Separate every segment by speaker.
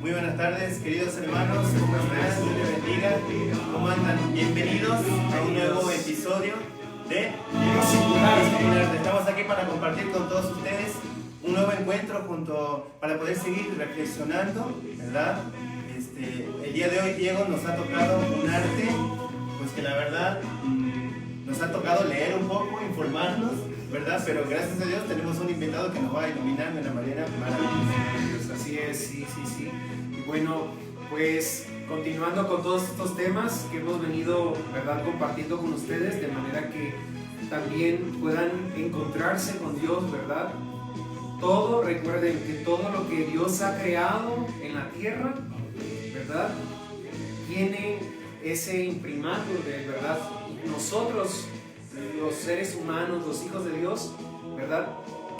Speaker 1: Muy buenas tardes, queridos hermanos, ¿cómo están? Dios les bendiga. ¿Cómo andan? Bienvenidos a un nuevo episodio de Diego Singular. Estamos aquí para compartir con todos ustedes un nuevo encuentro para poder seguir reflexionando, ¿verdad? El día de hoy, Diego, nos ha tocado un arte, pues que la verdad nos ha tocado leer un poco, informarnos, ¿verdad? Pero gracias a Dios tenemos un invitado que nos va a iluminar de una manera maravillosa.
Speaker 2: Así es, sí. Y bueno, pues continuando con todos estos temas que hemos venido, ¿verdad?, compartiendo con ustedes, de manera que también puedan encontrarse con Dios, ¿verdad? Recuerden que todo lo que Dios ha creado en la tierra, ¿verdad?, tiene ese imprimatur de verdad. Nosotros, los seres humanos, los hijos de Dios, ¿verdad?,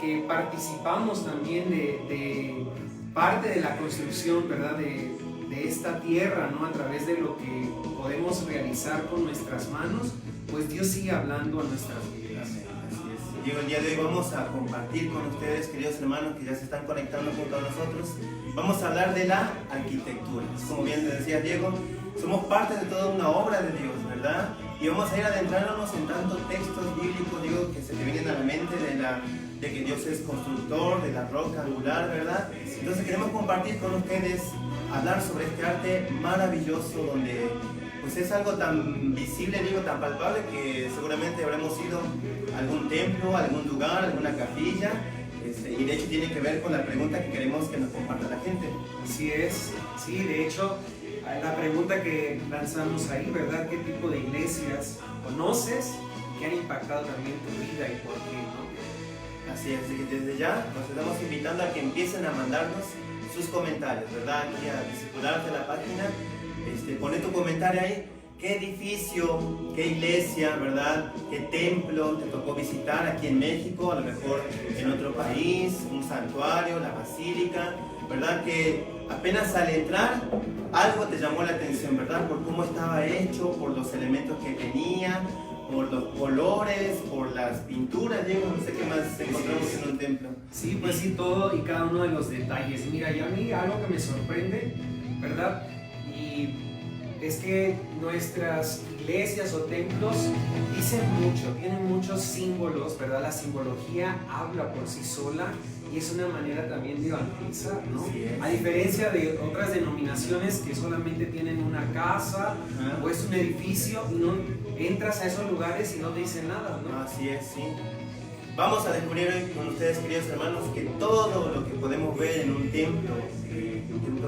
Speaker 2: que participamos también de parte de la construcción, ¿verdad?, de esta tierra, ¿no?, a través de lo que podemos realizar con nuestras manos, pues Dios sigue hablando a nuestras vidas.
Speaker 1: Así es. Diego, el día de hoy vamos a compartir con ustedes, queridos hermanos que ya se están conectando junto a nosotros. Vamos a hablar de la arquitectura. Como bien te decía Diego, somos parte de toda una obra de Dios, ¿verdad? Y vamos a ir adentrándonos en tantos textos bíblicos, digo, que se te vienen a la mente de que Dios es constructor, de la roca angular, ¿verdad? Entonces queremos compartir con ustedes, hablar sobre este arte maravilloso, donde pues es algo tan visible, digo, tan palpable, que seguramente habremos ido a algún templo, a algún lugar, a alguna capilla, y de hecho tiene que ver con la pregunta que queremos que nos comparta la gente.
Speaker 2: Así es, sí, de hecho, la pregunta que lanzamos ahí, ¿verdad?, ¿qué tipo de iglesias conoces que han impactado también tu vida y por qué, no?
Speaker 1: Así es, y desde ya nos estamos invitando a que empiecen a mandarnos sus comentarios, ¿verdad? Aquí a discipularte la página, pone tu comentario ahí, qué edificio, qué iglesia, ¿verdad?, qué templo te tocó visitar aquí en México, a lo mejor en otro país, un santuario, la basílica, ¿verdad?, que apenas al entrar algo te llamó la atención, ¿verdad?, por cómo estaba hecho, por los elementos que tenía, por los colores, por las pinturas, Diego, no sé qué más encontramos en un templo.
Speaker 2: Sí, pues sí, todo y cada uno de los detalles. Mira, y a mí algo que me sorprende, ¿verdad?, y es que nuestras iglesias o templos dicen mucho, tienen muchos símbolos, ¿verdad? La simbología habla por sí sola y es una manera también de evangelizar, ¿no? A diferencia de otras denominaciones que solamente tienen una casa o es un edificio y no entras a esos lugares y no te dicen nada, ¿no?
Speaker 1: Así es, sí. Vamos a descubrir hoy con ustedes, queridos hermanos, que todo lo que podemos ver en un templo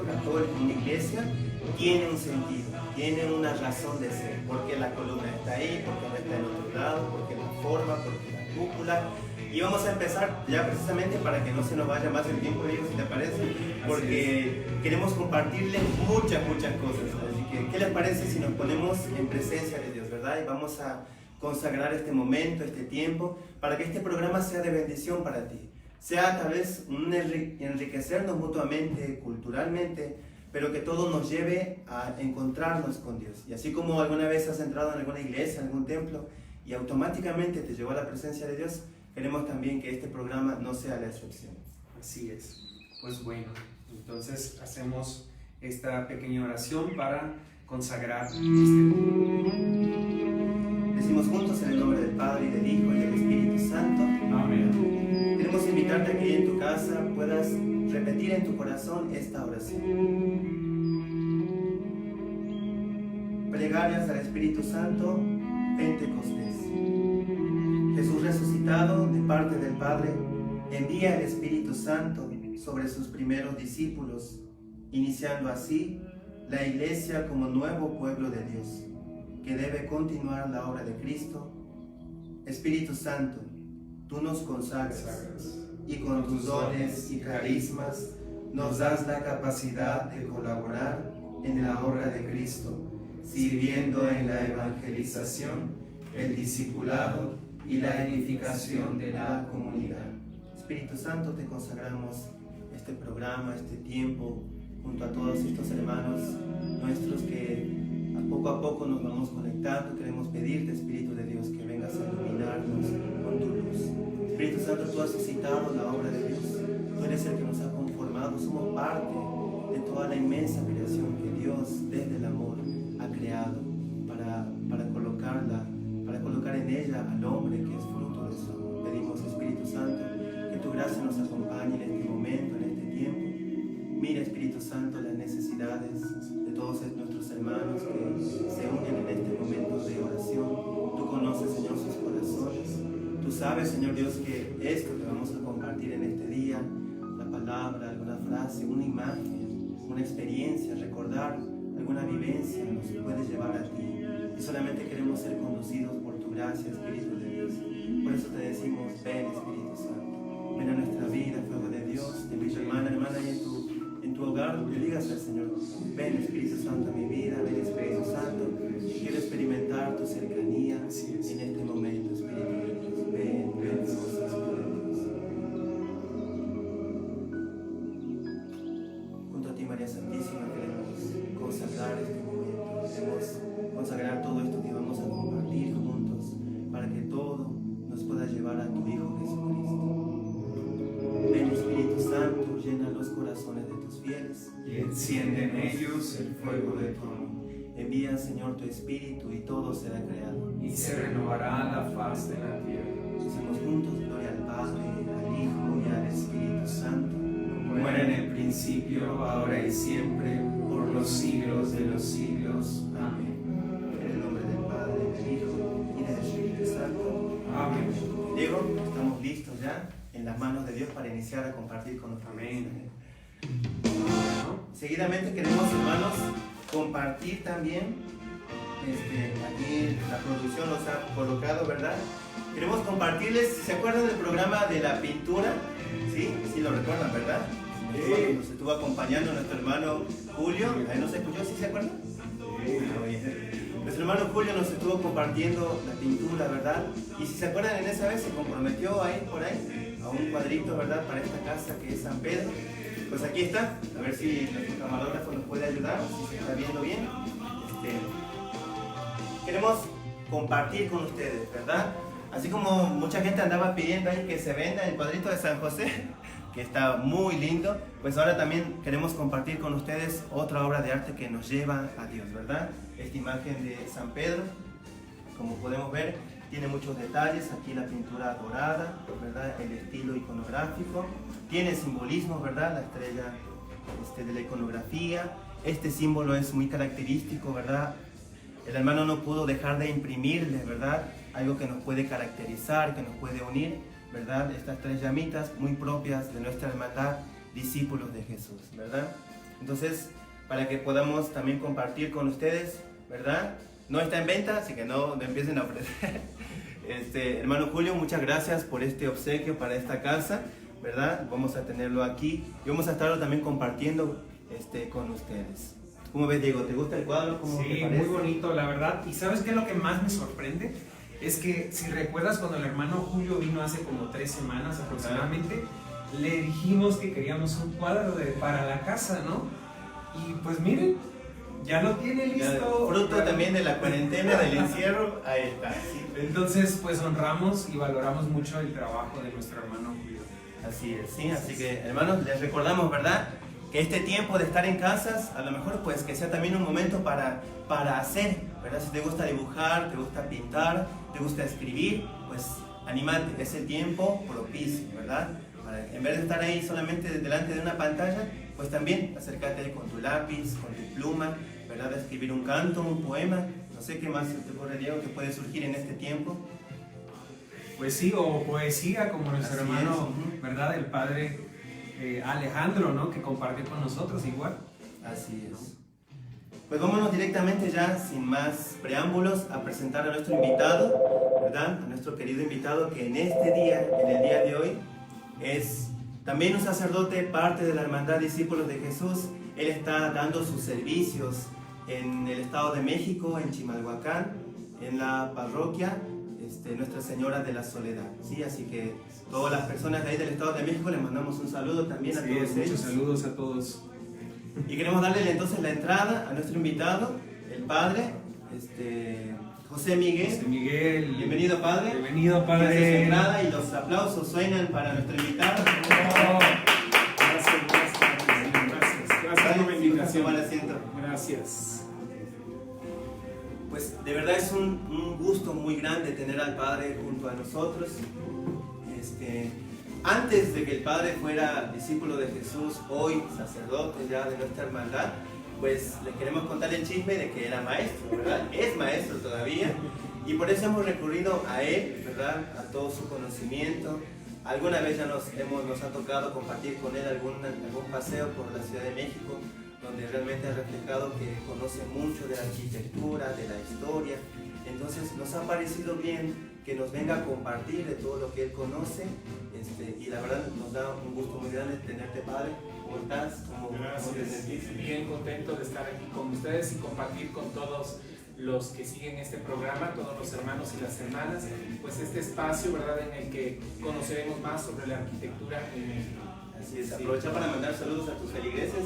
Speaker 1: católico, en una iglesia, tiene un sentido, tiene una razón de ser. Porque la columna está ahí, porque no está en otro lado, porque la forma, porque la cúpula. Y vamos a empezar ya precisamente para que no se nos vaya más el tiempo, Diego, si te parece, porque queremos compartirles muchas cosas. Así que, ¿qué les parece si nos ponemos en presencia de Dios, verdad? Y vamos a consagrar este momento, este tiempo, para que este programa sea de bendición para ti. Sea tal vez un enriquecernos mutuamente, culturalmente, pero que todo nos lleve a encontrarnos con Dios. Y así como alguna vez has entrado en alguna iglesia, en algún templo, y automáticamente te llevó a la presencia de Dios, queremos también que este programa no sea la excepción.
Speaker 2: Así es. Pues bueno, entonces hacemos esta pequeña oración para consagrar este tiempo.
Speaker 1: Decimos juntos en el nombre del Padre, y del Hijo, y del Espíritu Santo.
Speaker 2: Amén.
Speaker 1: Queremos invitarte a que en tu casa puedas repetir en tu corazón esta oración. Plegarias al Espíritu Santo, Pentecostés. Jesús resucitado de parte del Padre, envía el Espíritu Santo sobre sus primeros discípulos, iniciando así la Iglesia como nuevo pueblo de Dios, que debe continuar la obra de Cristo. Espíritu Santo, tú nos consagras y con tus dones y carismas nos das la capacidad de colaborar en la obra de Cristo, sirviendo en la evangelización, el discipulado y la edificación de la comunidad. Espíritu Santo, te consagramos este programa, este tiempo, junto a todos estos hermanos nuestros que poco a poco nos vamos conectando. Queremos pedirte, Espíritu de Dios, que vengas a iluminarnos con tu luz. Espíritu Santo, tú has suscitado la obra de Dios, tú eres el que nos ha conformado, somos parte de toda la inmensa creación que Dios desde el amor ha creado para colocar en ella al hombre que es fruto de su amor. Pedimos, Espíritu Santo, que tu gracia nos acompañe en este momento, en este tiempo. Mira, Espíritu Santo, las necesidades de todos nuestros hermanos que se unen en este momento de oración. Tú conoces, Señor, sus corazones. Tú sabes, Señor Dios, que esto que vamos a compartir en este día, la palabra, alguna frase, una imagen, una experiencia, recordar alguna vivencia, nos puede llevar a ti. Y solamente queremos ser conducidos por tu gracia, Espíritu de Dios. Por eso te decimos, ven, Espíritu Santo, ven a nuestra vida, fuego de Dios. Te invito, hermana, y en tu hogar, le digas al Señor, ven, Espíritu Santo, a mi vida, ven, Espíritu Santo, quiero experimentar tu cercanía en este momento, Espíritu de Dios. Ven, Dios, Espíritu de Dios. Junto a ti, María Santísima, queremos consagrar este momento, queremos consagrar todo esto que vamos a compartir juntos, para que todo nos pueda llevar a tu Hijo Jesucristo. Ven, Espíritu Santo, llena los corazones de tus fieles
Speaker 2: y enciende en ellos el fuego de tu amor.
Speaker 1: Envía, Señor, tu Espíritu y todo será creado
Speaker 2: y se renovará la faz de la tierra.
Speaker 1: Decimos juntos, gloria al Padre, al Hijo y al Espíritu Santo,
Speaker 2: como era en el principio, ahora y siempre, por los siglos de los siglos. Amén.
Speaker 1: En el nombre del Padre, del Hijo y del Espíritu Santo.
Speaker 2: Amén.
Speaker 1: Diego, estamos listos ya en las manos de Dios para iniciar a compartir con nosotros.
Speaker 2: Amén.
Speaker 1: Seguidamente queremos, hermanos, compartir también, aquí la producción los ha colocado, ¿verdad? Queremos compartirles, ¿se acuerdan del programa de la pintura? ¿Sí? Sí lo recuerdan, ¿verdad? Nos estuvo acompañando nuestro hermano Julio. ¿Ahí no se escuchó? ¿Sí se acuerdan? Nuestro hermano Julio nos estuvo compartiendo la pintura, ¿verdad? Y si se acuerdan, en esa vez se comprometió ahí, por ahí, a un cuadrito, ¿verdad? Para esta casa que es San Pedro. Pues aquí está, a ver si nuestro camarógrafo nos puede ayudar, si se está viendo bien. Queremos compartir con ustedes, ¿verdad? Así como mucha gente andaba pidiendo ahí que se venda el cuadrito de San José, que está muy lindo, pues ahora también queremos compartir con ustedes otra obra de arte que nos lleva a Dios, ¿verdad? Esta imagen de San Pedro, como podemos ver, tiene muchos detalles, aquí la pintura dorada, ¿verdad? El estilo iconográfico, tiene simbolismo, ¿verdad? La estrella de la iconografía, este símbolo es muy característico, ¿verdad? El hermano no pudo dejar de imprimirle, ¿verdad? Algo que nos puede caracterizar, que nos puede unir, ¿verdad? Estas tres llamitas muy propias de nuestra hermandad, discípulos de Jesús, ¿verdad? Entonces, para que podamos también compartir con ustedes, ¿verdad? No está en venta, así que no me empiecen a ofrecer. Hermano Julio, muchas gracias por este obsequio para esta casa, ¿verdad? Vamos a tenerlo aquí y vamos a estarlo también compartiendo con ustedes. ¿Cómo ves, Diego? ¿Te gusta el cuadro? ¿Cómo
Speaker 2: sí,
Speaker 1: te parece?
Speaker 2: Muy bonito, la verdad. ¿Y sabes qué es lo que más me sorprende? Es que si recuerdas cuando el hermano Julio vino hace como 3 semanas aproximadamente, le dijimos que queríamos un cuadro para la casa, ¿no? Y pues miren, ya lo tiene listo.
Speaker 1: Fruto también de la cuarentena, del encierro, ahí está. Sí.
Speaker 2: Entonces, pues honramos y valoramos mucho el trabajo de nuestro hermano Julio.
Speaker 1: Así es, sí. Así que, hermanos, les recordamos, ¿verdad? Que este tiempo de estar en casas, a lo mejor pues que sea también un momento para hacer, ¿verdad? Si te gusta dibujar, te gusta pintar, te gusta escribir, pues anímate, es el tiempo propicio, ¿verdad? En vez de estar ahí solamente delante de una pantalla, pues también acércate ahí con tu lápiz, con tu pluma, ¿verdad? A escribir un canto, un poema, no sé qué más se te ocurre, Diego, que puede surgir en este tiempo.
Speaker 2: Pues sí, o poesía como nuestro
Speaker 1: Así
Speaker 2: hermano,
Speaker 1: es.
Speaker 2: ¿verdad? El padre Alejandro, ¿no? Que compartió con nosotros igual.
Speaker 1: Así es. Pues vámonos directamente ya, sin más preámbulos, a presentar a nuestro invitado, ¿verdad? A nuestro querido invitado que en este día, en el día de hoy, es también un sacerdote, parte de la Hermandad Discípulos de Jesús. Él está dando sus servicios en el Estado de México, en Chimalhuacán, en la parroquia Nuestra Señora de la Soledad, ¿sí? Así que todas las personas de ahí del Estado de México les mandamos un saludo también a todos ellos.
Speaker 2: Muchos saludos a todos.
Speaker 1: Y queremos darle entonces la entrada a nuestro invitado, el padre José Miguel.
Speaker 2: José Miguel.
Speaker 1: Bienvenido, padre.
Speaker 2: Bienvenido, padre.
Speaker 1: Esta es su entrada y los aplausos suenan para nuestro invitado.
Speaker 2: Gracias por venir.
Speaker 1: tomar asiento.
Speaker 2: Gracias.
Speaker 1: Pues de verdad es un gusto muy grande tener al Padre junto a nosotros. Antes de que el Padre fuera discípulo de Jesús, hoy sacerdote ya de nuestra hermandad, pues les queremos contar el chisme de que era maestro, ¿verdad? Es maestro todavía, y por eso hemos recurrido a él, ¿verdad? A todo su conocimiento. Alguna vez ya nos ha tocado compartir con él algún paseo por la Ciudad de México, donde realmente ha reflejado que conoce mucho de la arquitectura, de la historia. Entonces nos ha parecido bien que nos venga a compartir de todo lo que él conoce, y la verdad nos da un gusto muy grande tenerte, Padre. ¿Cómo estás? ¿Cómo te sentís?
Speaker 3: Bien contento de estar aquí con ustedes y compartir con todos los que siguen este programa, todos los hermanos y las hermanas, pues este espacio, ¿verdad?, en el que conoceremos más sobre la arquitectura en México.
Speaker 1: Así es, aprovecha para mandar saludos a tus feligreses,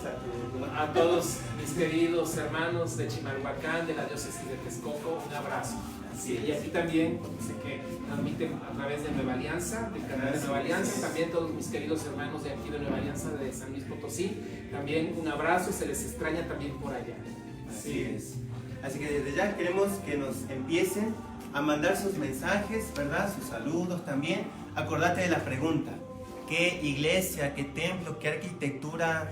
Speaker 3: a todos mis queridos hermanos de Chimalhuacán, de la diócesis de Texcoco, un abrazo. Sí, y aquí también, porque sé que transmiten a través de Nueva Alianza, del canal de Nueva Alianza, también todos mis queridos hermanos de aquí de Nueva Alianza de San Luis Potosí, también un abrazo y se les extraña también por allá.
Speaker 1: Así es. Así que desde ya queremos que nos empiecen a mandar sus mensajes, ¿verdad? Sus saludos también. Acordate de la pregunta: ¿qué iglesia, qué templo, qué arquitectura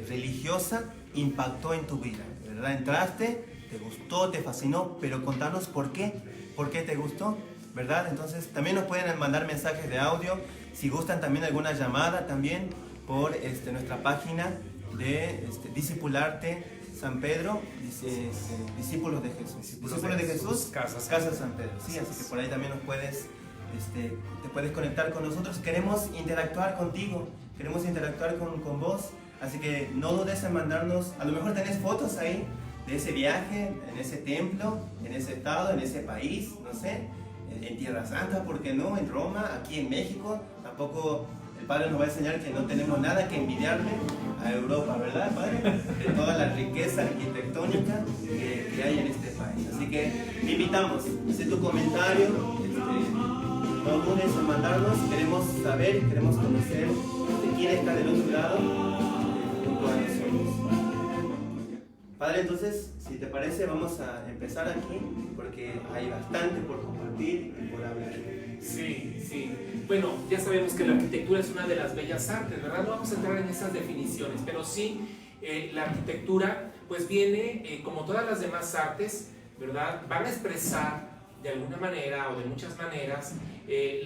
Speaker 1: religiosa impactó en tu vida? ¿Verdad? Entraste, te gustó, te fascinó, pero contanos por qué te gustó, ¿verdad? Entonces también nos pueden mandar mensajes de audio, si gustan también alguna llamada también por nuestra página de Discipularte San Pedro, Discípulos de Jesús. Discípulos de Jesús, Casa San Pedro. Sí, así que por ahí también nos puedes, te puedes conectar con nosotros. Queremos interactuar contigo, queremos interactuar con vos. Así que no dudes en mandarnos, a lo mejor tenés fotos ahí de ese viaje, en ese templo, en ese estado, en ese país, no sé, en Tierra Santa, ¿por qué no? En Roma, aquí en México. Tampoco el Padre nos va a enseñar que no tenemos nada que envidiarle a Europa, ¿verdad, Padre? De toda la riqueza arquitectónica que hay en este país. Así que te invitamos, haz tu comentario, no dudes en mandarnos. Queremos saber, queremos conocer de quién está del otro lado junto a nosotros. Padre, entonces, si te parece, vamos a empezar aquí, porque hay bastante por compartir y por hablar.
Speaker 3: Sí, sí. Bueno, ya sabemos que la arquitectura es una de las bellas artes, ¿verdad? No vamos a entrar en esas definiciones, pero sí, la arquitectura, pues viene, como todas las demás artes, ¿verdad? Van a expresar de alguna manera o de muchas maneras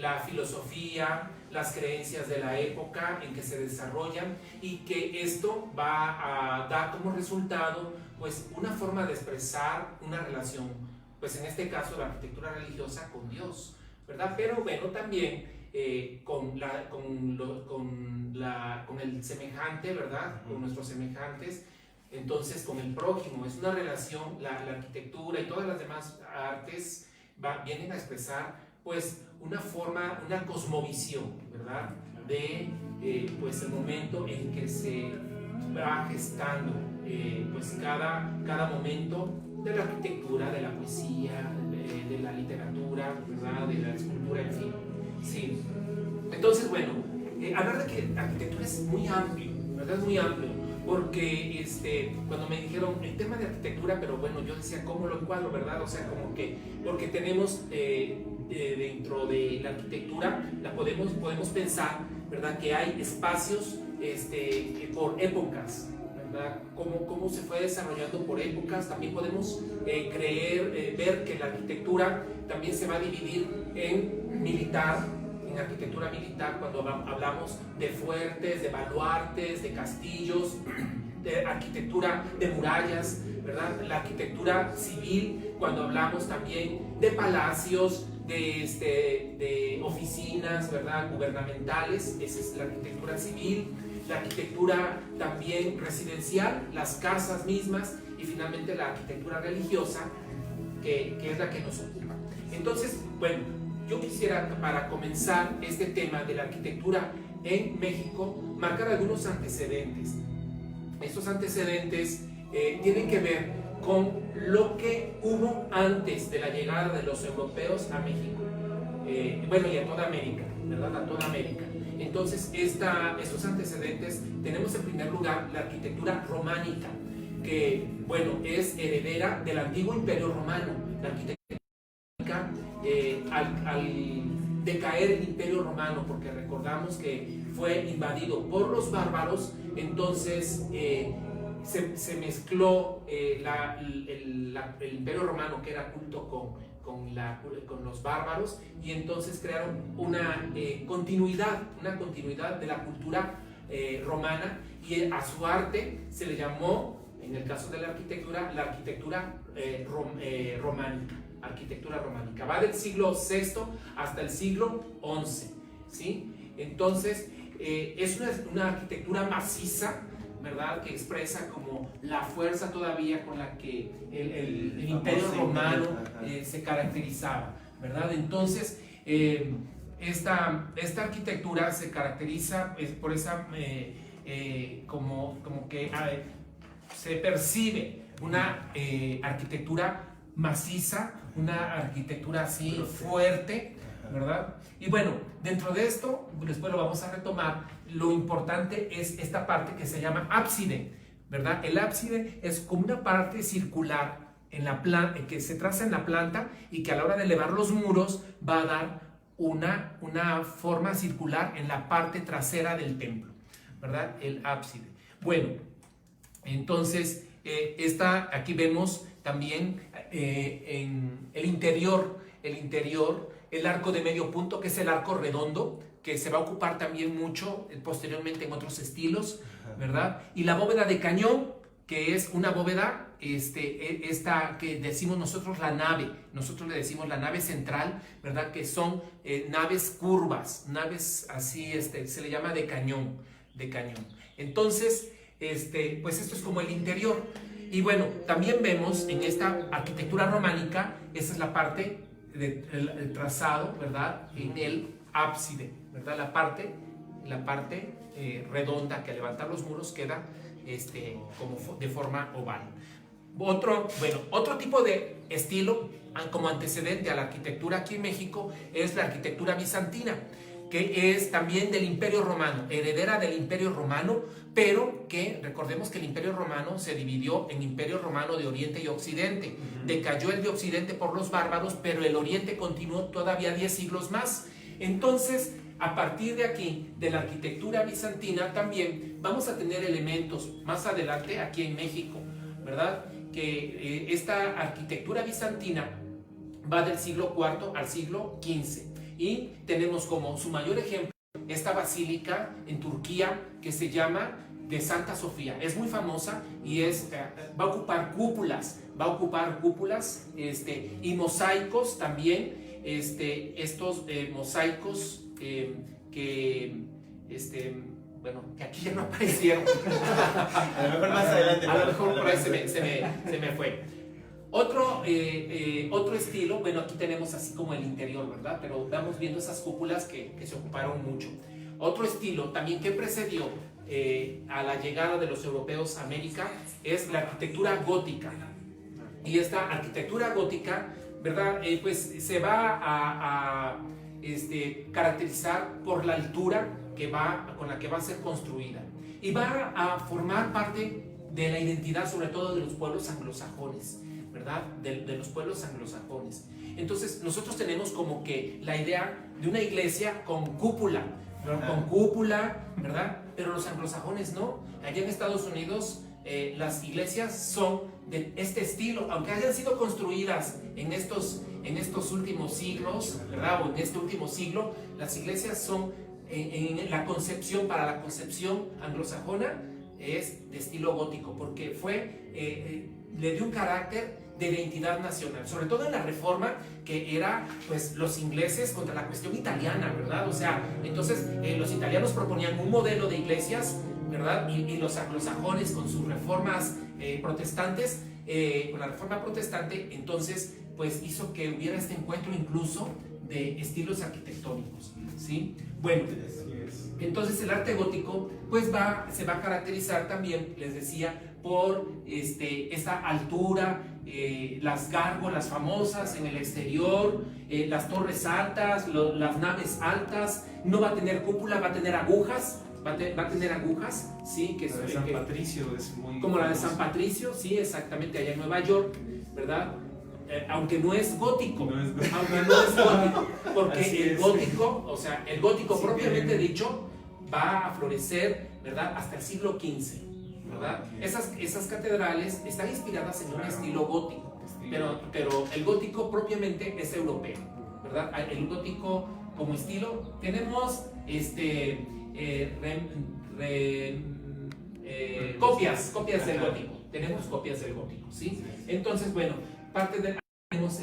Speaker 3: la filosofía, las creencias de la época en que se desarrollan, y que esto va a dar como resultado pues una forma de expresar una relación, pues en este caso la arquitectura religiosa, con Dios, ¿verdad? Pero bueno, también con el semejante, ¿verdad? Con nuestros semejantes. Entonces, con el prójimo es una relación. La arquitectura y todas las demás artes vienen a expresar pues una forma, una cosmovisión, ¿verdad? De pues el momento en que se va gestando pues cada momento de la arquitectura, de la poesía, de la literatura, ¿verdad? De la escultura, en fin. Sí. Entonces, bueno, hablar de que la arquitectura es muy amplio, ¿verdad? Es muy amplio, porque cuando me dijeron el tema de arquitectura, pero bueno, yo decía, ¿cómo lo encuadro, verdad? O sea, como que, porque tenemos dentro de la arquitectura, podemos pensar, ¿verdad? Que hay espacios por épocas, ¿verdad? Cómo se fue desarrollando por épocas. También podemos ver que la arquitectura también se va a dividir en militar, en arquitectura militar, cuando hablamos de fuertes, de baluartes, de castillos, de arquitectura de murallas, ¿verdad? La arquitectura civil, cuando hablamos también de palacios, de oficinas, ¿verdad? Gubernamentales, esa es la arquitectura civil. La arquitectura también residencial, las casas mismas, y finalmente la arquitectura religiosa, que es la que nos ocupa. Entonces, bueno, yo quisiera, para comenzar este tema de la arquitectura en México, marcar algunos antecedentes. Estos antecedentes tienen que ver con lo que hubo antes de la llegada de los europeos a México, bueno, y a toda América, ¿verdad? A toda América. Entonces, estos antecedentes, tenemos en primer lugar la arquitectura románica. que, bueno, es heredera del antiguo Imperio Romano. La arquitectura al decaer el Imperio Romano, porque recordamos que fue invadido por los bárbaros, entonces se mezcló el Imperio Romano, que era culto con los bárbaros, y entonces crearon una continuidad de la cultura romana, y a su arte se le llamó, en el caso de la arquitectura románica. Arquitectura románica. Va del siglo VI hasta el siglo XI, ¿sí? Entonces, es una arquitectura maciza, ¿verdad? Que expresa como la fuerza todavía con la que el Imperio Romano se caracterizaba, ¿verdad? Entonces, esta arquitectura se caracteriza por esa, como que se percibe una arquitectura maciza, una arquitectura así fuerte, ¿verdad? Y bueno, dentro de esto, después lo vamos a retomar, lo importante es esta parte que se llama ábside, ¿verdad? El ábside es como una parte circular en la que se traza en la planta, y que a la hora de elevar los muros va a dar una forma circular en la parte trasera del templo, ¿verdad? El ábside. Bueno, entonces aquí vemos también en el interior, el arco de medio punto, que es el arco redondo, que se va a ocupar también mucho posteriormente en otros estilos, ¿verdad? Y la bóveda de cañón, que es una bóveda, esta que decimos nosotros la nave, nosotros le decimos la nave central, ¿verdad? Que son naves curvas, naves así, se le llama de cañón. Entonces, pues esto es como el interior. Y bueno, también vemos en esta arquitectura románica, esa es la parte del trazado, ¿verdad? En el ábside, ¿verdad? La parte redonda, que al levantar los muros queda como de forma oval. Otro tipo de estilo como antecedente a la arquitectura aquí en México es la arquitectura bizantina, que es también del Imperio Romano, heredera del Imperio Romano, pero que recordemos que el Imperio Romano se dividió en Imperio Romano de Oriente y Occidente. Decayó el de Occidente por los bárbaros, pero el Oriente continuó todavía 10 siglos más. Entonces, a partir de aquí, de la arquitectura bizantina, también vamos a tener elementos más adelante aquí en México, ¿verdad? Que esta arquitectura bizantina va del siglo IV al siglo XV. Y tenemos como su mayor ejemplo esta basílica en Turquía que se llama de Santa Sofía. Es muy famosa y va a ocupar cúpulas, y mosaicos también, estos mosaicos que aquí ya no aparecieron.
Speaker 1: A lo mejor más adelante.
Speaker 3: A lo mejor por ahí se me fue. Otro estilo, bueno, aquí tenemos así como el interior, ¿verdad? Pero vamos viendo esas cúpulas que se ocuparon mucho. Otro estilo también que precedió a la llegada de los europeos a América es la arquitectura gótica. Y esta arquitectura gótica, ¿verdad? Pues se va a caracterizar por la altura con la que va a ser construida. Y va a formar parte de la identidad, sobre todo de los pueblos anglosajones, ¿verdad? De los pueblos anglosajones. Entonces nosotros tenemos como que la idea de una iglesia con cúpula, ¿verdad? Pero los anglosajones no. Allá en Estados Unidos las iglesias son de este estilo, aunque hayan sido construidas en estos últimos siglos, ¿verdad? O en este último siglo, las iglesias son en la concepción, para la concepción anglosajona, es de estilo gótico, porque le dio un carácter de identidad nacional, sobre todo en la Reforma, que era pues los ingleses contra la cuestión italiana, ¿verdad? O sea, entonces los italianos proponían un modelo de iglesias, ¿verdad? Y los anglosajones con sus reformas protestantes, con la reforma protestante, entonces pues hizo que hubiera este encuentro incluso de estilos arquitectónicos, ¿sí? Bueno, entonces el arte gótico pues se va a caracterizar también, les decía, por esa altura, las gárgolas famosas en el exterior, las torres altas, las naves altas. No va a tener cúpula, va a tener agujas va a tener agujas, ¿sí?
Speaker 2: La de San Patricio es muy
Speaker 3: como la de
Speaker 2: famosa.
Speaker 3: San Patricio, sí, exactamente, allá en Nueva York, ¿verdad? Aunque no es gótico,
Speaker 2: No es gótico.
Speaker 3: aunque no es gótico,
Speaker 2: Así
Speaker 3: porque el
Speaker 2: es.
Speaker 3: gótico, o sea, el gótico
Speaker 2: Sí,
Speaker 3: propiamente
Speaker 2: bien.
Speaker 3: dicho, va a florecer, ¿verdad? Hasta el siglo XV, ¿verdad?
Speaker 2: Ok.
Speaker 3: Esas catedrales están inspiradas en un
Speaker 2: Claro.
Speaker 3: estilo gótico, pero el gótico propiamente es europeo, ¿verdad? El gótico como estilo, tenemos copias del gótico, tenemos copias del gótico, ¿sí? Entonces, bueno, parte de tenemos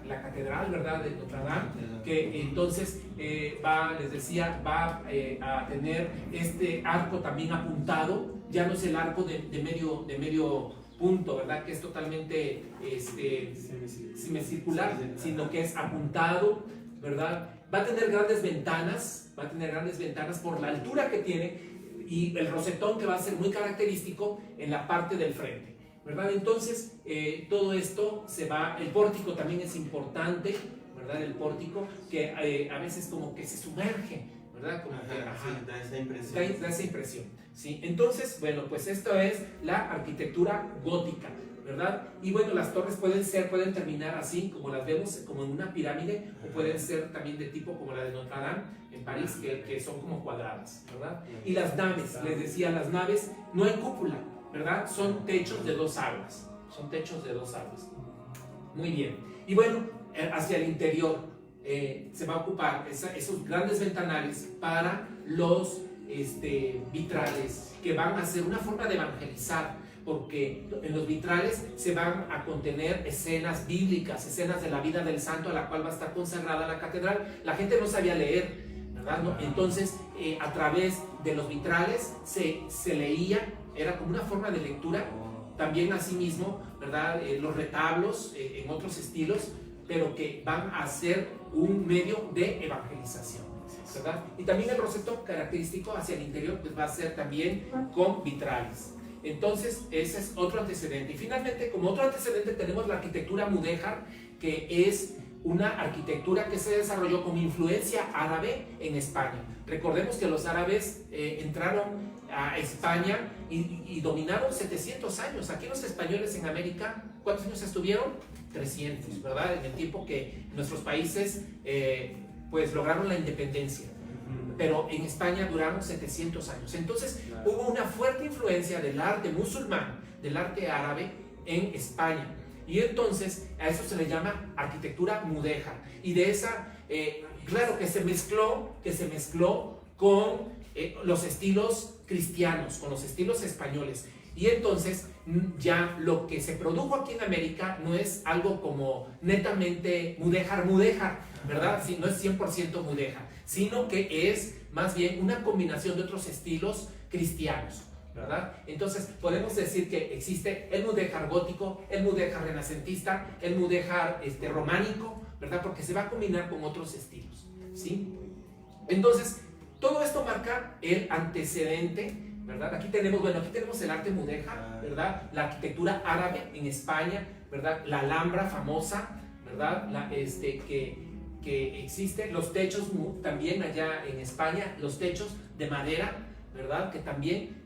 Speaker 3: la catedral, ¿verdad?, de Notre Dame, que entonces les decía, va a tener este arco también apuntado, ya no es el arco de medio punto, ¿verdad?, que es totalmente semicircular, sino que es apuntado, ¿verdad? Va a tener grandes ventanas por la altura que tiene y el rosetón que va a ser muy característico en la parte del frente, ¿verdad? Entonces, todo esto el pórtico también es importante, ¿verdad? El pórtico que a veces como que se sumerge, ¿verdad? Como que,
Speaker 1: Sí, da esa impresión.
Speaker 3: da esa impresión, ¿sí? Entonces, bueno, pues esto es la arquitectura gótica, ¿verdad? Y bueno, las torres pueden terminar así, como las vemos, como en una pirámide, o pueden ser también de tipo como la de Notre Dame en París, que son como cuadradas, ¿verdad? Y las naves, les decía, las naves no hay cúpula, ¿verdad? Son techos de 2 aguas, Muy bien. Y bueno, hacia el interior se va a ocupar esos grandes ventanales para los vitrales, que van a ser una forma de evangelizar, porque en los vitrales se van a contener escenas bíblicas, escenas de la vida del santo a la cual va a estar consagrada la catedral. La gente no sabía leer, ¿verdad? ¿No? Entonces, a través de los vitrales se leía, era como una forma de lectura. También asimismo, ¿verdad? Los retablos en otros estilos, pero que van a ser un medio de evangelización, ¿verdad? Y también el rosetón característico hacia el interior pues va a ser también con vitrales. Entonces, ese es otro antecedente. Y finalmente, como otro antecedente, tenemos la arquitectura mudéjar, que es una arquitectura que se desarrolló con influencia árabe en España. Recordemos que los árabes entraron a España y dominaron 700 años. Aquí los españoles en América, ¿cuántos años estuvieron? 300, ¿verdad? En el tiempo que nuestros países pues lograron la independencia. Pero en España duraron 700 años. Entonces hubo una fuerte influencia del arte musulmán, del arte árabe en España. Y entonces a eso se le llama arquitectura mudéjar. Y de esa, claro que se mezcló con los estilos cristianos, con los estilos españoles. Y entonces ya lo que se produjo aquí en América no es algo como netamente mudéjar, ¿verdad? Sí, no es 100% mudéjar, sino que es más bien una combinación de otros estilos cristianos, ¿verdad? Entonces podemos decir que existe el mudéjar gótico, el mudéjar renacentista, el mudéjar románico, ¿verdad? Porque se va a combinar con otros estilos, ¿sí? Entonces, todo esto marca el antecedente, ¿verdad? Aquí tenemos el arte mudéjar, ¿verdad? La arquitectura árabe en España, ¿verdad? La Alhambra famosa, ¿verdad? Que existe, los techos también allá en España, los techos de madera, ¿verdad? Que también,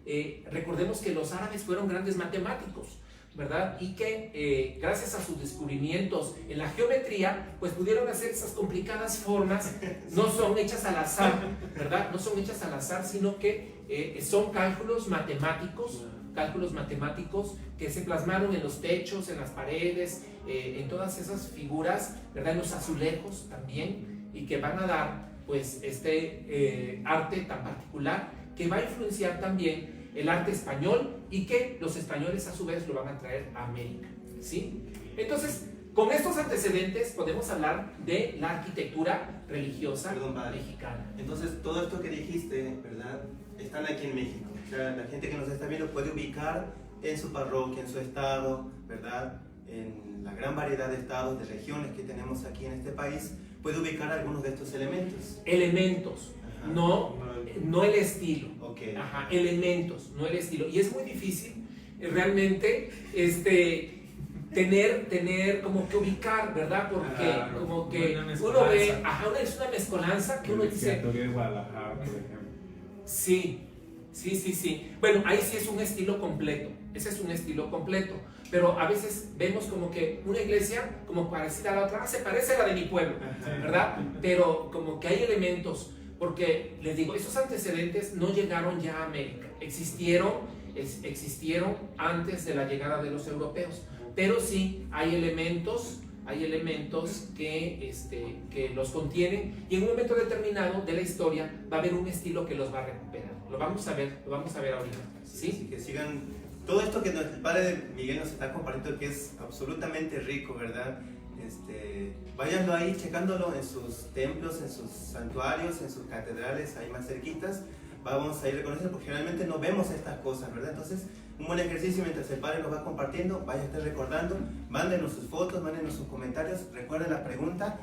Speaker 3: recordemos que los árabes fueron grandes matemáticos, ¿verdad? Y que gracias a sus descubrimientos en la geometría, pues pudieron hacer esas complicadas formas. No son hechas al azar, ¿verdad? No son hechas al azar, sino que son cálculos matemáticos que se plasmaron en los techos, en las paredes, en todas esas figuras, ¿verdad? En los azulejos también, y que van a dar pues arte tan particular que va a influenciar también el arte español y que los españoles a su vez lo van a traer a América, ¿sí? Entonces, con estos antecedentes podemos hablar de la arquitectura religiosa mexicana.
Speaker 1: Entonces, todo esto que dijiste, ¿verdad? Están aquí en México. O sea, la gente que nos está viendo puede ubicar en su parroquia, en su estado, ¿verdad? En la gran variedad de estados, de regiones que tenemos aquí en este país, puede ubicar algunos de estos elementos.
Speaker 3: Ajá. No el estilo.
Speaker 1: Okay.
Speaker 3: Ajá, elementos, no el estilo. Y es muy difícil realmente tener como que ubicar, ¿verdad? Porque como que uno ve, es una mezcolanza que uno dice.
Speaker 2: De Guadalajara, por ejemplo.
Speaker 3: Sí. Bueno, ahí sí es un estilo completo. Ese es un estilo completo. Pero a veces vemos como que una iglesia como parecida a la otra, se parece a la de mi pueblo, ¿verdad? Pero como que hay elementos, porque les digo, esos antecedentes no llegaron ya a América. Existieron antes de la llegada de los europeos. Pero sí hay elementos que los contienen, y en un momento determinado de la historia va a haber un estilo que los va a recuperar. Lo vamos a ver ahorita. ¿Sí?
Speaker 1: Así que sigan todo esto que el padre Miguel nos está compartiendo, que es absolutamente rico, ¿verdad? Váyanlo ahí checándolo en sus templos, en sus santuarios, en sus catedrales, ahí más cerquitas. Vamos a ir reconociendo, porque generalmente no vemos estas cosas, ¿verdad? Entonces, un buen ejercicio mientras el padre nos va compartiendo, vaya a estar recordando, mándenos sus fotos, mándenos sus comentarios, recuerden la pregunta,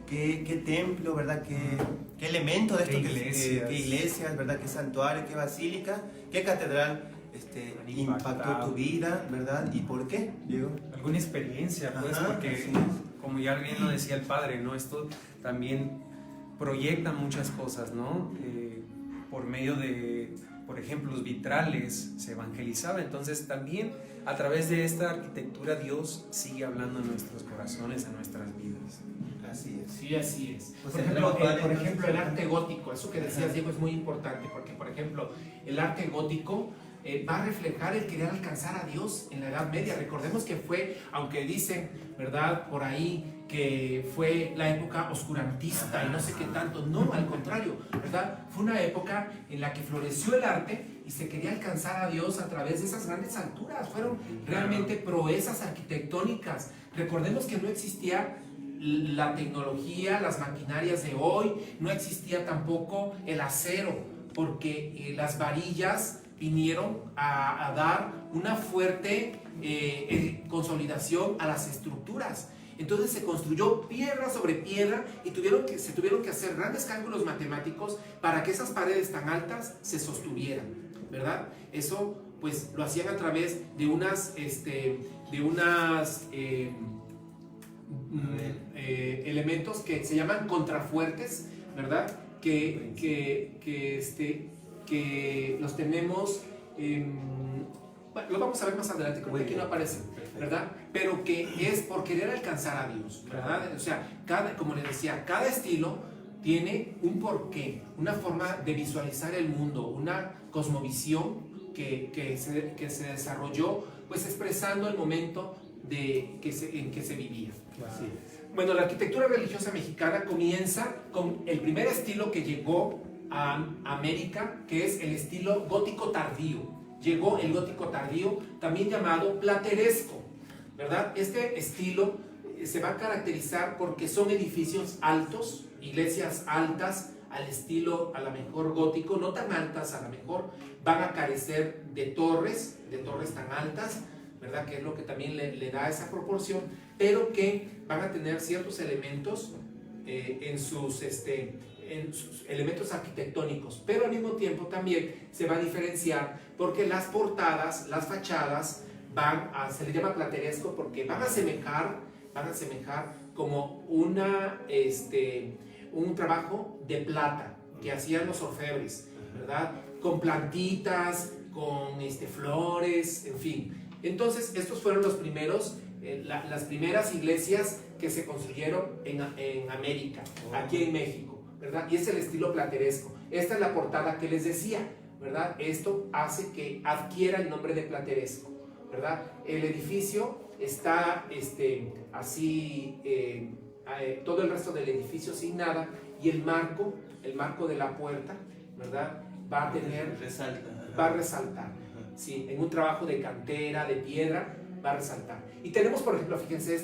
Speaker 1: ¿qué templo, ¿verdad? ¿Qué elemento de esto? ¿Qué iglesias, ¿verdad? ¿Qué santuario, qué basílica, qué catedral impactó tu vida, ¿verdad? ¿Y por qué, Diego?
Speaker 4: Alguna experiencia, pues, porque como ya bien lo decía el padre, ¿no? Esto también proyecta muchas cosas, ¿no? Por medio de, por ejemplo, los vitrales se evangelizaba, entonces también a través de esta arquitectura Dios sigue hablando en nuestros corazones, en nuestras vidas.
Speaker 1: Así es.
Speaker 3: Sí, así es.
Speaker 1: Pues
Speaker 3: por ejemplo, el arte gótico, eso que decías, Diego, es muy importante, porque, por ejemplo, el arte gótico va a reflejar el querer alcanzar a Dios en la Edad Media. Recordemos que fue, aunque dicen, ¿verdad?, por ahí, que fue la época oscurantista y no sé qué tanto. No, al contrario, ¿verdad? Fue una época en la que floreció el arte y se quería alcanzar a Dios a través de esas grandes alturas. Fueron realmente proezas arquitectónicas. Recordemos que no existía la tecnología, las maquinarias de hoy, no existía tampoco el acero, porque las varillas vinieron a dar una fuerte consolidación a las estructuras. Entonces se construyó piedra sobre piedra y se tuvieron que hacer grandes cálculos matemáticos para que esas paredes tan altas se sostuvieran, ¿verdad? Eso pues lo hacían a través de unas elementos que se llaman contrafuertes, ¿verdad? Que los tenemos, bueno, lo vamos a ver más adelante, creo que aquí no aparece, ¿verdad? Pero que es por querer alcanzar a Dios, ¿verdad? O sea, como les decía, cada estilo tiene un porqué, una forma de visualizar el mundo, una cosmovisión que se desarrolló, pues expresando el momento en que se vivía.
Speaker 1: Sí.
Speaker 3: Bueno, la arquitectura religiosa mexicana comienza con el primer estilo que llegó a América, que es el estilo gótico tardío. Llegó el gótico tardío, también llamado plateresco, ¿verdad? Este estilo se va a caracterizar porque son edificios altos, iglesias altas, al estilo a lo mejor gótico, no tan altas, a lo mejor van a carecer de torres tan altas, ¿verdad? Que es lo que también le da esa proporción, pero que van a tener ciertos elementos en sus elementos arquitectónicos, pero al mismo tiempo también se va a diferenciar porque las portadas, las fachadas se le llama plateresco porque van a asemejar como un trabajo de plata que hacían los orfebres, ¿verdad? Con plantitas, con flores, en fin. Entonces estos fueron los primeros, las primeras iglesias que se construyeron en América, aquí en México, ¿verdad? Y es el estilo plateresco. Esta es la portada que les decía, ¿verdad? Esto hace que adquiera el nombre de plateresco, ¿verdad? El edificio está así, todo el resto del edificio sin nada, y el marco de la puerta, ¿verdad? Va a resaltar, ¿sí? En un trabajo de cantera, de piedra, va a resaltar. Y tenemos, por ejemplo, fíjense,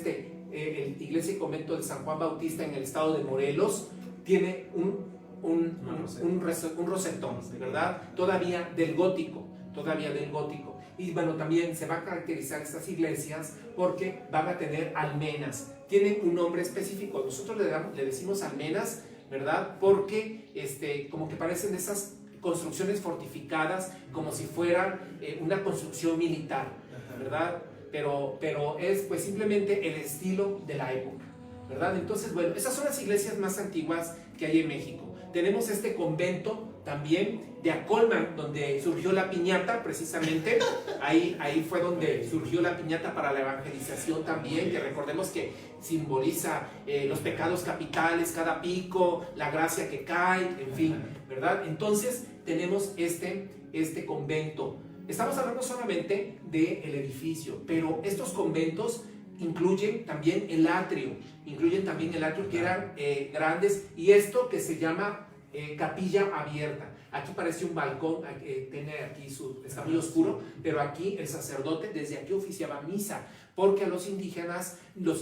Speaker 3: el iglesia y convento de San Juan Bautista en el estado de Morelos, tiene un rosetón, ¿verdad? Todavía del gótico. Y bueno, también se va a caracterizar estas iglesias porque van a tener almenas. Tienen un nombre específico. Nosotros le decimos almenas, ¿verdad? Porque como que parecen esas construcciones fortificadas, como si fueran una construcción militar, ¿verdad? Pero es pues simplemente el estilo de la época, ¿verdad? Entonces, bueno, esas son las iglesias más antiguas que hay en México. Tenemos este convento también de Acolman, donde surgió la piñata, precisamente. Ahí fue donde surgió la piñata para la evangelización también, que recordemos que simboliza los pecados capitales, cada pico, la gracia que cae, en fin, ¿verdad? Entonces tenemos este convento. Estamos hablando solamente del edificio, pero estos conventos incluyen también el atrio, que eran grandes, y esto que se llama capilla abierta. Aquí parece un balcón, está muy oscuro, pero aquí el sacerdote desde aquí oficiaba misa, porque los indígenas no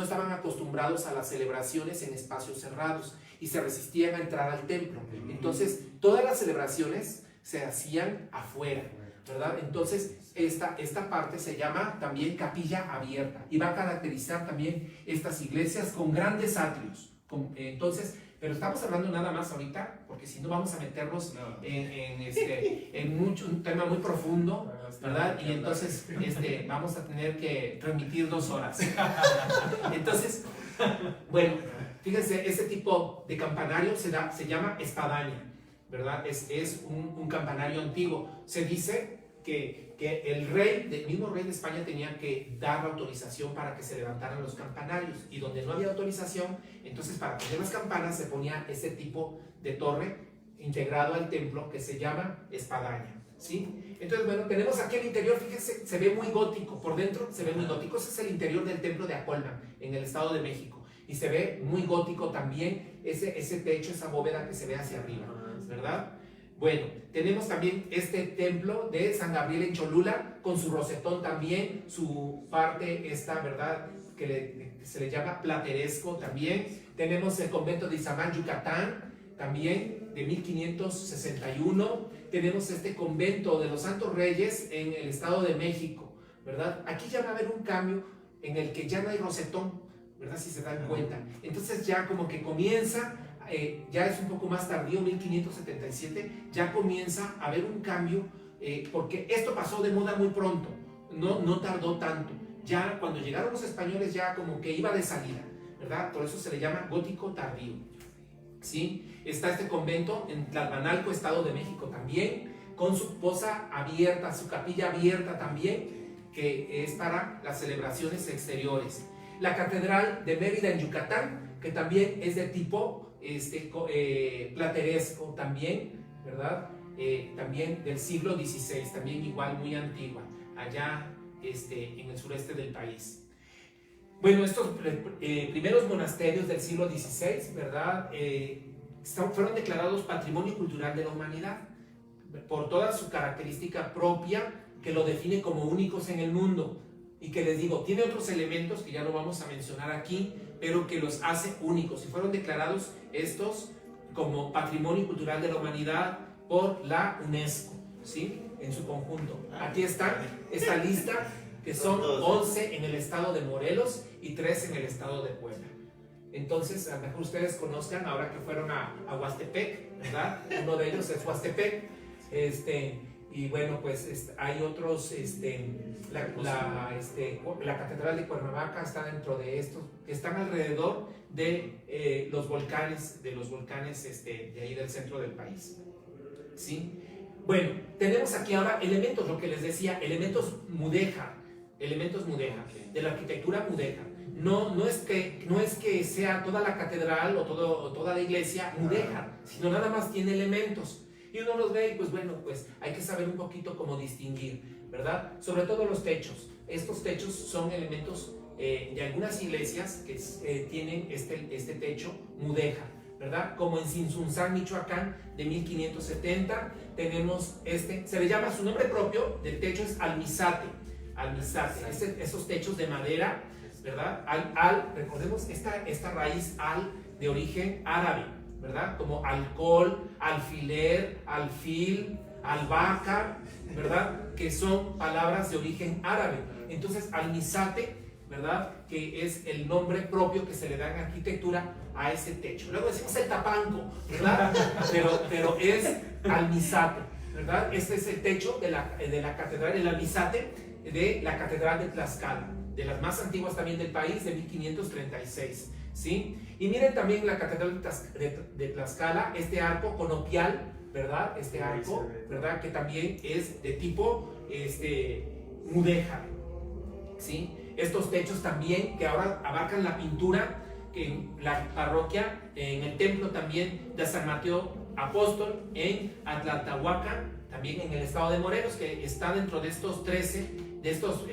Speaker 3: estaban acostumbrados a las celebraciones en espacios cerrados y se resistían a entrar al templo. Entonces todas las celebraciones se hacían afuera, ¿verdad? Entonces esta parte se llama también capilla abierta y va a caracterizar también estas iglesias con grandes atrios. Entonces, pero estamos hablando nada más ahorita, porque si no vamos a meternos en un tema muy profundo, ¿verdad? Y entonces vamos a tener que transmitir 2 horas. Entonces, bueno, fíjense, este tipo de campanario se llama espadaña, ¿verdad? Es un campanario antiguo. Se dice que el mismo rey de España tenía que dar autorización para que se levantaran los campanarios, y donde no había autorización, entonces para poner las campanas se ponía ese tipo de torre integrado al templo que se llama espadaña, ¿sí? Entonces, bueno, tenemos aquí el interior, fíjense, se ve muy gótico, por dentro se ve muy gótico. Ese es el interior del templo de Acolman, en el Estado de México, y se ve muy gótico también ese techo, esa bóveda que se ve hacia arriba, ¿verdad? Bueno, tenemos también este templo de San Gabriel en Cholula, con su rosetón también, su parte ¿verdad?, que se le llama plateresco también. Tenemos el convento de Izamal, Yucatán, también de 1561. Tenemos este convento de los Santos Reyes en el Estado de México, ¿verdad? Aquí ya va a haber un cambio en el que ya no hay rosetón, ¿verdad? Si se dan cuenta. Entonces ya como que comienza... ya es un poco más tardío, 1577, ya comienza a haber un cambio, porque esto pasó de moda muy pronto, no tardó tanto. Ya cuando llegaron los españoles ya como que iba de salida, ¿verdad? Por eso se le llama gótico tardío, ¿sí? Está este convento en Tlalpanalco, Estado de México también, con su poza abierta, su capilla abierta también, que es para las celebraciones exteriores. La Catedral de Mérida en Yucatán, que también es de tipo plateresco también, ¿verdad? También del siglo XVI, también igual muy antigua, allá en el sureste del país. Bueno, estos primeros monasterios del siglo XVI, ¿verdad? Fueron declarados Patrimonio Cultural de la Humanidad por toda su característica propia que lo define como únicos en el mundo, y que les digo, tiene otros elementos que ya no vamos a mencionar aquí, pero que los hace únicos, y fueron declarados estos como Patrimonio Cultural de la Humanidad por la UNESCO, ¿sí? En su conjunto. Aquí está esta lista, que son 11 en el estado de Morelos y 3 en el estado de Puebla. Entonces, a lo mejor ustedes conozcan, ahora que fueron a Huastepec, ¿verdad? Uno de ellos es Huastepec, y bueno, pues hay otros, la Catedral de Cuernavaca está dentro de estos, que están alrededor de los volcanes, de ahí del centro del país, ¿sí? Bueno, tenemos aquí ahora elementos, lo que les decía, elementos mudéjar, de la arquitectura mudéjar. No es que sea toda la catedral o toda la iglesia mudéjar, sino nada más tiene elementos. Y uno los ve y pues bueno, pues hay que saber un poquito cómo distinguir, ¿verdad? Sobre todo los techos. Estos techos son elementos de algunas iglesias que tienen este techo mudéjar, ¿verdad? Como en Sinsunzán, Michoacán, de 1570, tenemos se le llama, su nombre propio del techo es almizate. Esos techos de madera, ¿verdad? Recordemos esta raíz de origen árabe, ¿verdad? Como alcohol, alfiler, alfil, albahaca, ¿verdad? Que son palabras de origen árabe. Entonces, almizate, ¿verdad? Que es el nombre propio que se le da en arquitectura a ese techo. Luego decimos el tapanco, ¿verdad? Pero es almizate, ¿verdad? Este es el techo de la catedral, el almizate de la catedral de Tlaxcala, de las más antiguas también del país, de 1536, ¿sí? Y miren también la catedral de Tlaxcala, este arco conopial, ¿verdad? Este arco, ¿verdad? Que también es de tipo mudéjar, ¿sí? Estos techos también que ahora abarcan la pintura en la parroquia, en el templo también de San Mateo Apóstol, en Atlaltahuaca, también en el estado de Morelos, que está dentro de estos 13, de estos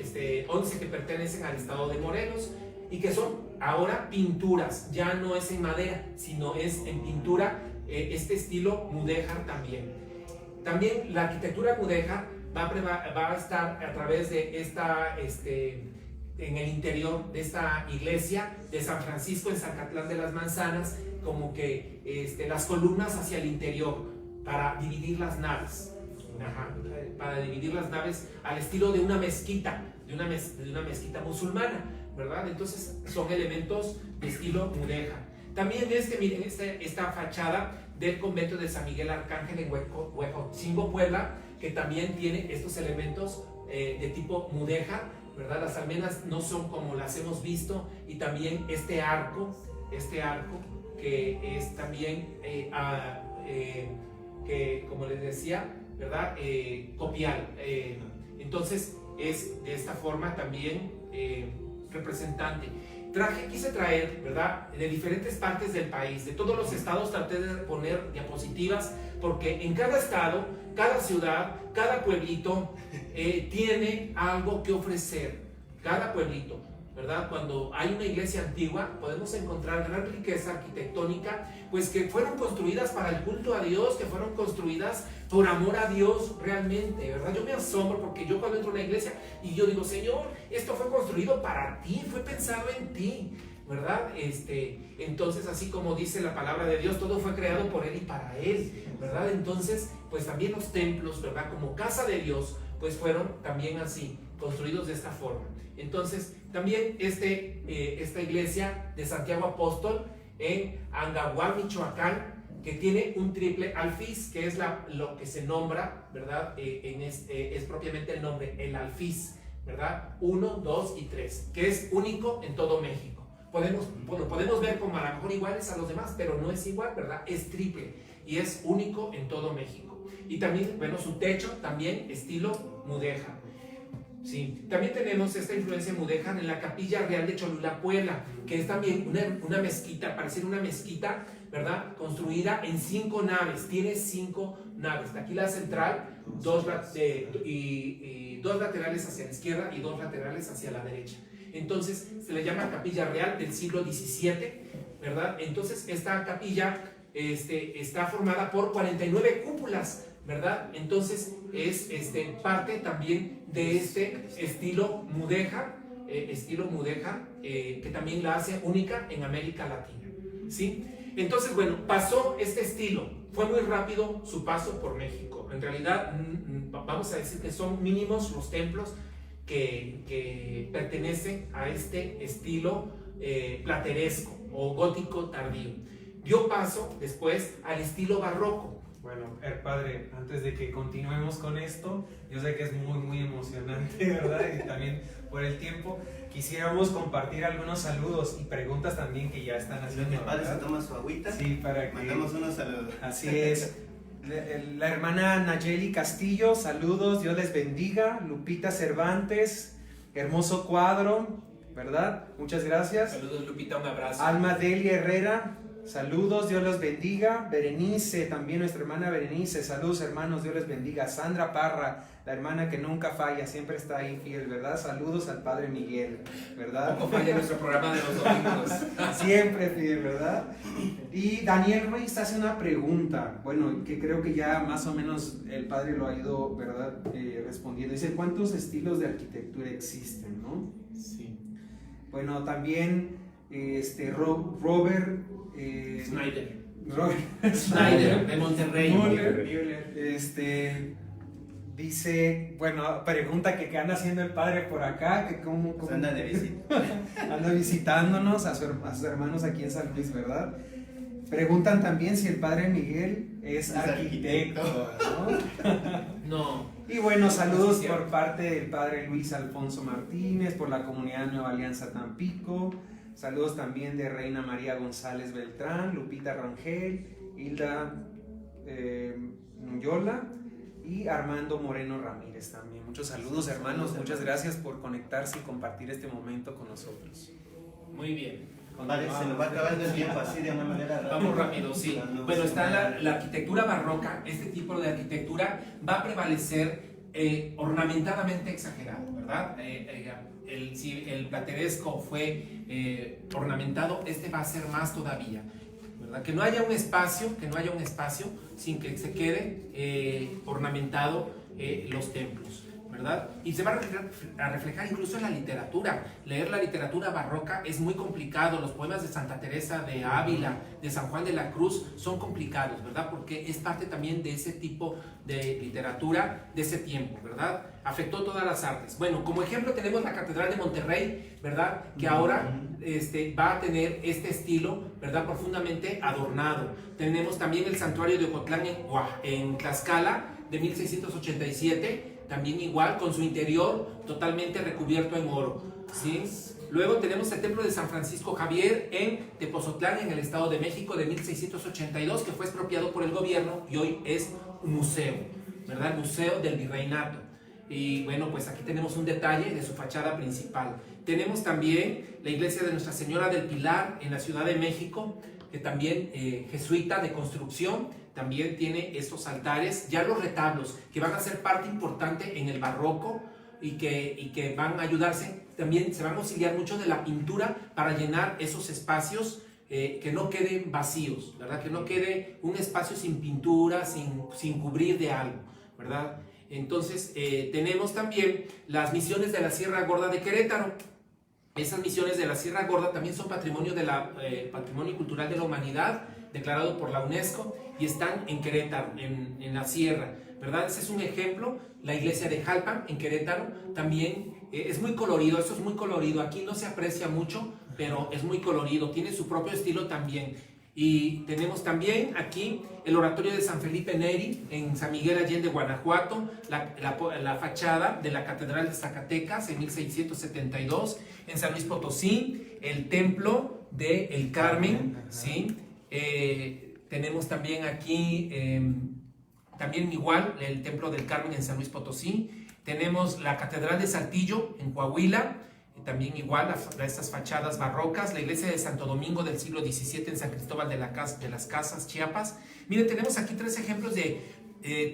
Speaker 3: 11 que pertenecen al estado de Morelos, y que son ahora pinturas, ya no es en madera, sino es en pintura, este estilo mudéjar también. También la arquitectura mudéjar va a estar a través de esta, en el interior de esta iglesia de San Francisco en Zacatlán de las Manzanas, como que las columnas hacia el interior para dividir las naves. Ajá, para dividir las naves al estilo de una mezquita, de una mezquita musulmana, ¿verdad? Entonces son elementos de estilo mudéjar. También miren, esta fachada del convento de San Miguel Arcángel en Huejotzingo, Puebla, que también tiene estos elementos de tipo mudéjar, ¿verdad? Las almenas no son como las hemos visto, y también este arco que es también que, como les decía, ¿verdad? Copial. Entonces es de esta forma también representante. Quise traer, ¿verdad? De diferentes partes del país, de todos los estados, traté de poner diapositivas, porque en cada estado, cada ciudad, cada pueblito tiene algo que ofrecer. Cada pueblito, ¿verdad? Cuando hay una iglesia antigua, podemos encontrar gran riqueza arquitectónica, pues que fueron construidas para el culto a Dios, que fueron construidas por amor a Dios realmente, ¿verdad? Yo me asombro porque yo cuando entro a una iglesia y yo digo, Señor, esto fue construido para ti, fue pensado en ti, ¿verdad? Entonces, así como dice la palabra de Dios, todo fue creado por Él y para Él, ¿verdad? Entonces, pues también los templos, ¿verdad? Como casa de Dios, pues fueron también así, construidos de esta forma. Entonces, también esta iglesia de Santiago Apóstol en Angahual, Michoacán, que tiene un triple alfiz, que es lo que se nombra, ¿verdad? Es propiamente el nombre, el alfiz, ¿verdad? 1, 2 y 3, que es único en todo México. Podemos ver como a lo mejor iguales a los demás, pero no es igual, ¿verdad? Es triple y es único en todo México. Y también, bueno, su techo también estilo mudéjar. Sí, también tenemos esta influencia mudéjar en la Capilla Real de Cholula, Puebla, que es también una mezquita, parece una mezquita, ¿verdad? Construida en 5 naves, tiene 5 naves. Aquí la central, dos laterales hacia la izquierda y 2 laterales hacia la derecha. Entonces se le llama Capilla Real del siglo XVII, ¿verdad? Entonces esta capilla está formada por 49 cúpulas, ¿verdad? Entonces es parte también de este estilo mudéjar, que también la hace única en América Latina, ¿sí? Entonces, bueno, pasó este estilo, fue muy rápido su paso por México. En realidad, vamos a decir que son mínimos los templos que pertenecen a este estilo plateresco o gótico tardío. Dio paso después al estilo barroco.
Speaker 4: Bueno, padre, antes de que continuemos con esto, yo sé que es muy, muy emocionante, ¿verdad? Y también por el tiempo, quisiéramos compartir algunos saludos y preguntas también que ya están haciendo.
Speaker 1: El padre se toma su agüita.
Speaker 4: Sí, para que...
Speaker 1: Mandamos unos saludos.
Speaker 4: Así es. La hermana Nayeli Castillo, saludos, Dios les bendiga. Lupita Cervantes, hermoso cuadro, ¿verdad? Muchas gracias.
Speaker 3: Saludos, Lupita, un abrazo.
Speaker 4: Alma Delia Herrera, saludos, Dios los bendiga. Berenice, también nuestra hermana Berenice, saludos hermanos, Dios les bendiga. Sandra Parra, la hermana que nunca falla, siempre está ahí fiel, ¿verdad? Saludos al Padre Miguel, ¿verdad?
Speaker 3: Poco falla nuestro programa de los domingos.
Speaker 4: Siempre fiel, ¿verdad? Y Daniel Ruiz hace una pregunta, bueno, que creo que ya más o menos el Padre lo ha ido, ¿verdad? Respondiendo. Dice, ¿cuántos estilos de arquitectura existen, no?
Speaker 3: Sí.
Speaker 4: Bueno, también Robert
Speaker 3: Schneider, de Monterrey.
Speaker 4: Müller, dice, bueno, pregunta que qué anda haciendo el padre por acá, que cómo
Speaker 1: anda de visita.
Speaker 4: Anda visitándonos a sus hermanos aquí en San Luis, ¿verdad? Preguntan también si el padre Miguel es arquitecto, ¿no?
Speaker 3: No.
Speaker 4: Y bueno, saludos por parte del padre Luis Alfonso Martínez, por la comunidad Nueva Alianza Tampico. Saludos también de Reina María González Beltrán, Lupita Rangel, Hilda Nuyola y Armando Moreno Ramírez también. Muchos saludos, hermanos. Muchas gracias por conectarse y compartir este momento con nosotros.
Speaker 3: Muy bien.
Speaker 1: Vale, se nos va acabando el tiempo así de una manera rápida.
Speaker 3: Vamos rápido, sí. Bueno, está la arquitectura barroca. Este tipo de arquitectura va a prevalecer ornamentadamente exagerado, ¿verdad? Si el plateresco fue ornamentado, este va a ser más todavía, ¿verdad? Que no haya un espacio sin que se quede ornamentado los templos, ¿verdad? Y se va a reflejar incluso en la literatura. Leer la literatura barroca es muy complicado. Los poemas de Santa Teresa de Ávila, de San Juan de la Cruz, son complicados, ¿verdad? Porque es parte también de ese tipo de literatura de ese tiempo, ¿verdad? Afectó todas las artes. Bueno, como ejemplo tenemos la Catedral de Monterrey, ¿verdad? Que ahora va a tener este estilo, ¿verdad? Profundamente adornado. Tenemos también el Santuario de Ocotlán en Tlaxcala, de 1687, también igual, con su interior totalmente recubierto en oro, ¿sí? Luego tenemos el Templo de San Francisco Javier en Tepozotlán, en el Estado de México, de 1682, que fue expropiado por el gobierno y hoy es un museo, ¿verdad? El Museo del Virreinato. Y bueno, pues aquí tenemos un detalle de su fachada principal. Tenemos también la iglesia de Nuestra Señora del Pilar en la Ciudad de México, que también jesuita de construcción. También tiene estos altares, ya los retablos, que van a ser parte importante en el barroco y que van a ayudarse, también se van a auxiliar mucho de la pintura para llenar esos espacios, que no queden vacíos, ¿verdad? Que no quede un espacio sin pintura, sin cubrir de algo, ¿verdad? Entonces tenemos también las misiones de la Sierra Gorda de Querétaro. Esas misiones de la Sierra Gorda también son patrimonio cultural de la humanidad, declarado por la UNESCO, y están en Querétaro, en la sierra, ¿verdad? Ese es un ejemplo. La iglesia de Jalpan en Querétaro también es muy colorido. Esto es muy colorido, aquí no se aprecia mucho, pero es muy colorido, tiene su propio estilo también. Y tenemos también aquí el oratorio de San Felipe Neri en San Miguel Allende, Guanajuato, la fachada de la Catedral de Zacatecas en 1672, en San Luis Potosí, el templo de El Carmen, ¿sí? Tenemos también aquí, también igual, el templo del Carmen en San Luis Potosí. Tenemos la Catedral de Saltillo en Coahuila, también igual estas fachadas barrocas. La iglesia de Santo Domingo del siglo XVII en San Cristóbal de las Casas, Chiapas. Miren, tenemos aquí tres ejemplos de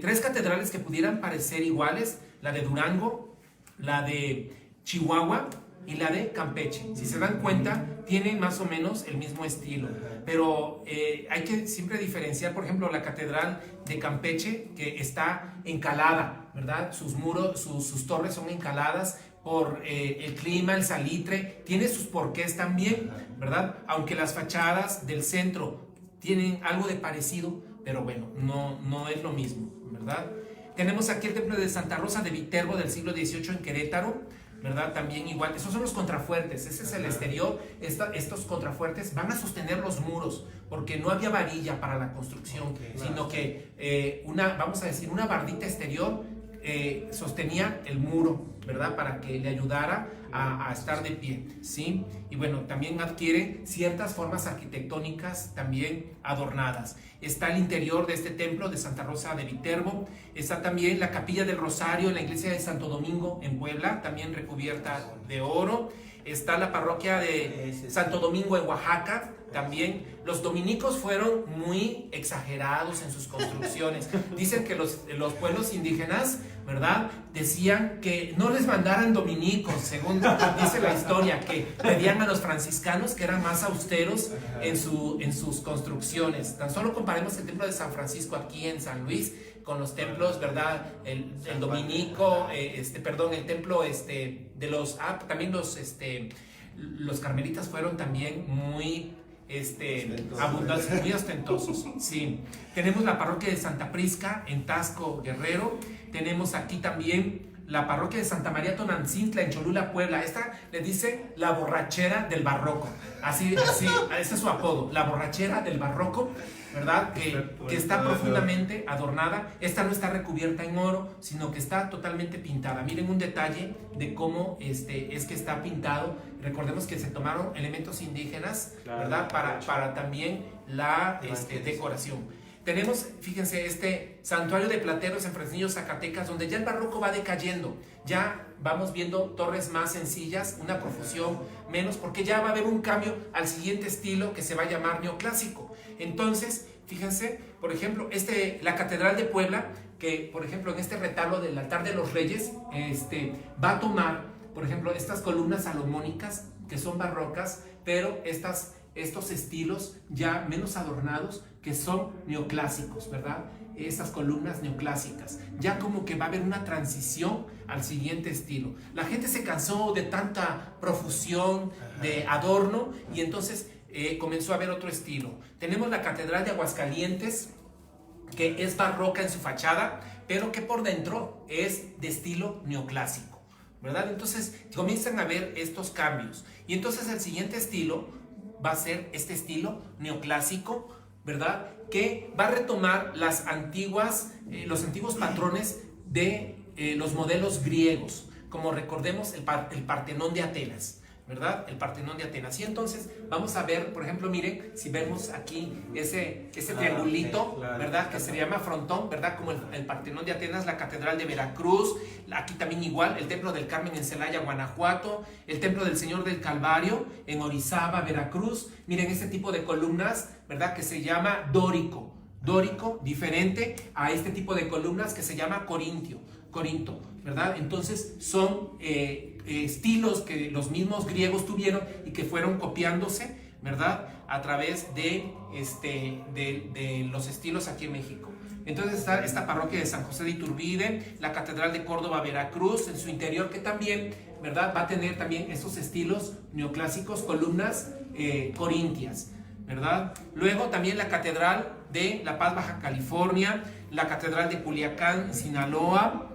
Speaker 3: tres catedrales que pudieran parecer iguales: la de Durango, la de Chihuahua y la de Campeche. Si se dan cuenta, tienen más o menos el mismo estilo, pero hay que siempre diferenciar. Por ejemplo, la Catedral de Campeche, que está encalada, ¿verdad? Sus muros, sus torres son encaladas por el clima, el salitre, tiene sus porqués también, ¿verdad? Aunque las fachadas del centro tienen algo de parecido, pero bueno, no es lo mismo, ¿verdad? Tenemos aquí el templo de Santa Rosa de Viterbo del siglo XVIII en Querétaro, ¿verdad? También igual, esos son los contrafuertes, ese es el exterior. Estos contrafuertes van a sostener los muros, porque no había varilla para la construcción, sino que vamos a decir, una bardita exterior sostenía el muro, ¿verdad? Para que le ayudara a estar de pie, ¿sí? Y bueno, también adquiere ciertas formas arquitectónicas también adornadas. Está el interior de este templo de Santa Rosa de Viterbo. Está también la Capilla del Rosario en la iglesia de Santo Domingo en Puebla, también recubierta de oro. Está la parroquia de Santo Domingo en Oaxaca. También los dominicos fueron muy exagerados en sus construcciones. Dicen que los pueblos indígenas, ¿verdad?, decían que no les mandaran dominicos, según dice la historia, que pedían a los franciscanos que eran más austeros en sus construcciones. Tan solo comparemos el templo de San Francisco aquí en San Luis con los templos, ¿verdad? El dominico, el templo de los, también los carmelitas fueron también muy abundantes, muy ostentosos, sí. Tenemos la parroquia de Santa Prisca en Tasco, Guerrero. Tenemos aquí también la parroquia de Santa María Tonancintla en Cholula, Puebla. Esta le dice la borrachera del barroco, así, ese es su apodo, la borrachera del barroco, ¿verdad? Que está profundamente adornada. Esta no está recubierta en oro, sino que está totalmente pintada. Miren un detalle de cómo es que está pintado. Recordemos que se tomaron elementos indígenas, ¿verdad? Para también la decoración. tenemos, fíjense, este santuario de Plateros en Fresnillo, Zacatecas, donde ya el barroco va decayendo. Ya vamos viendo torres más sencillas, una profusión menos, porque ya va a haber un cambio al siguiente estilo que se va a llamar neoclásico. Entonces, fíjense, por ejemplo, la Catedral de Puebla, que por ejemplo en este retablo del altar de los Reyes, va a tomar, por ejemplo, estas columnas salomónicas que son barrocas, pero estos estilos ya menos adornados que son neoclásicos, ¿verdad? Estas columnas neoclásicas, ya como que va a haber una transición al siguiente estilo. La gente se cansó de tanta profusión, de adorno, y entonces comenzó a haber otro estilo. Tenemos la Catedral de Aguascalientes, que es barroca en su fachada, pero que por dentro es de estilo neoclásico, ¿verdad? Entonces comienzan a ver estos cambios, y entonces el siguiente estilo va a ser este estilo neoclásico, ¿verdad? Que va a retomar los antiguos patrones de los modelos griegos, como recordemos el Partenón de Atenas, ¿verdad? El Partenón de Atenas. Y entonces vamos a ver, por ejemplo, miren, si vemos aquí ese triangulito,
Speaker 4: claro,
Speaker 3: ¿verdad? Que se llama frontón, ¿verdad? Como el Partenón de Atenas, la Catedral de Veracruz, aquí también igual, el Templo del Carmen en Celaya, Guanajuato, el Templo del Señor del Calvario en Orizaba, Veracruz. Miren ese tipo de columnas, ¿verdad? Que se llama dórico, diferente a este tipo de columnas que se llama Corinto, ¿verdad? Entonces son estilos que los mismos griegos tuvieron y que fueron copiándose, ¿verdad? A través de los estilos aquí en México. Entonces está esta parroquia de San José de Iturbide, la Catedral de Córdoba, Veracruz, en su interior, que también, ¿verdad? Va a tener también estos estilos neoclásicos, columnas corintias, ¿verdad? Luego también la Catedral de La Paz, Baja California, la Catedral de Culiacán, Sinaloa.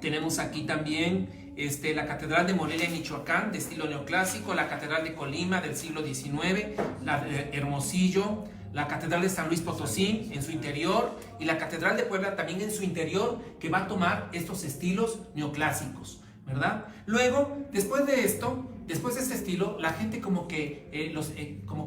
Speaker 3: Tenemos aquí también la Catedral de Morelia, Michoacán, de estilo neoclásico, la Catedral de Colima del siglo XIX, la Hermosillo, la Catedral de San Luis Potosí en su interior, y la Catedral de Puebla también en su interior, que va a tomar estos estilos neoclásicos, ¿verdad? Luego, después de este estilo, la gente como que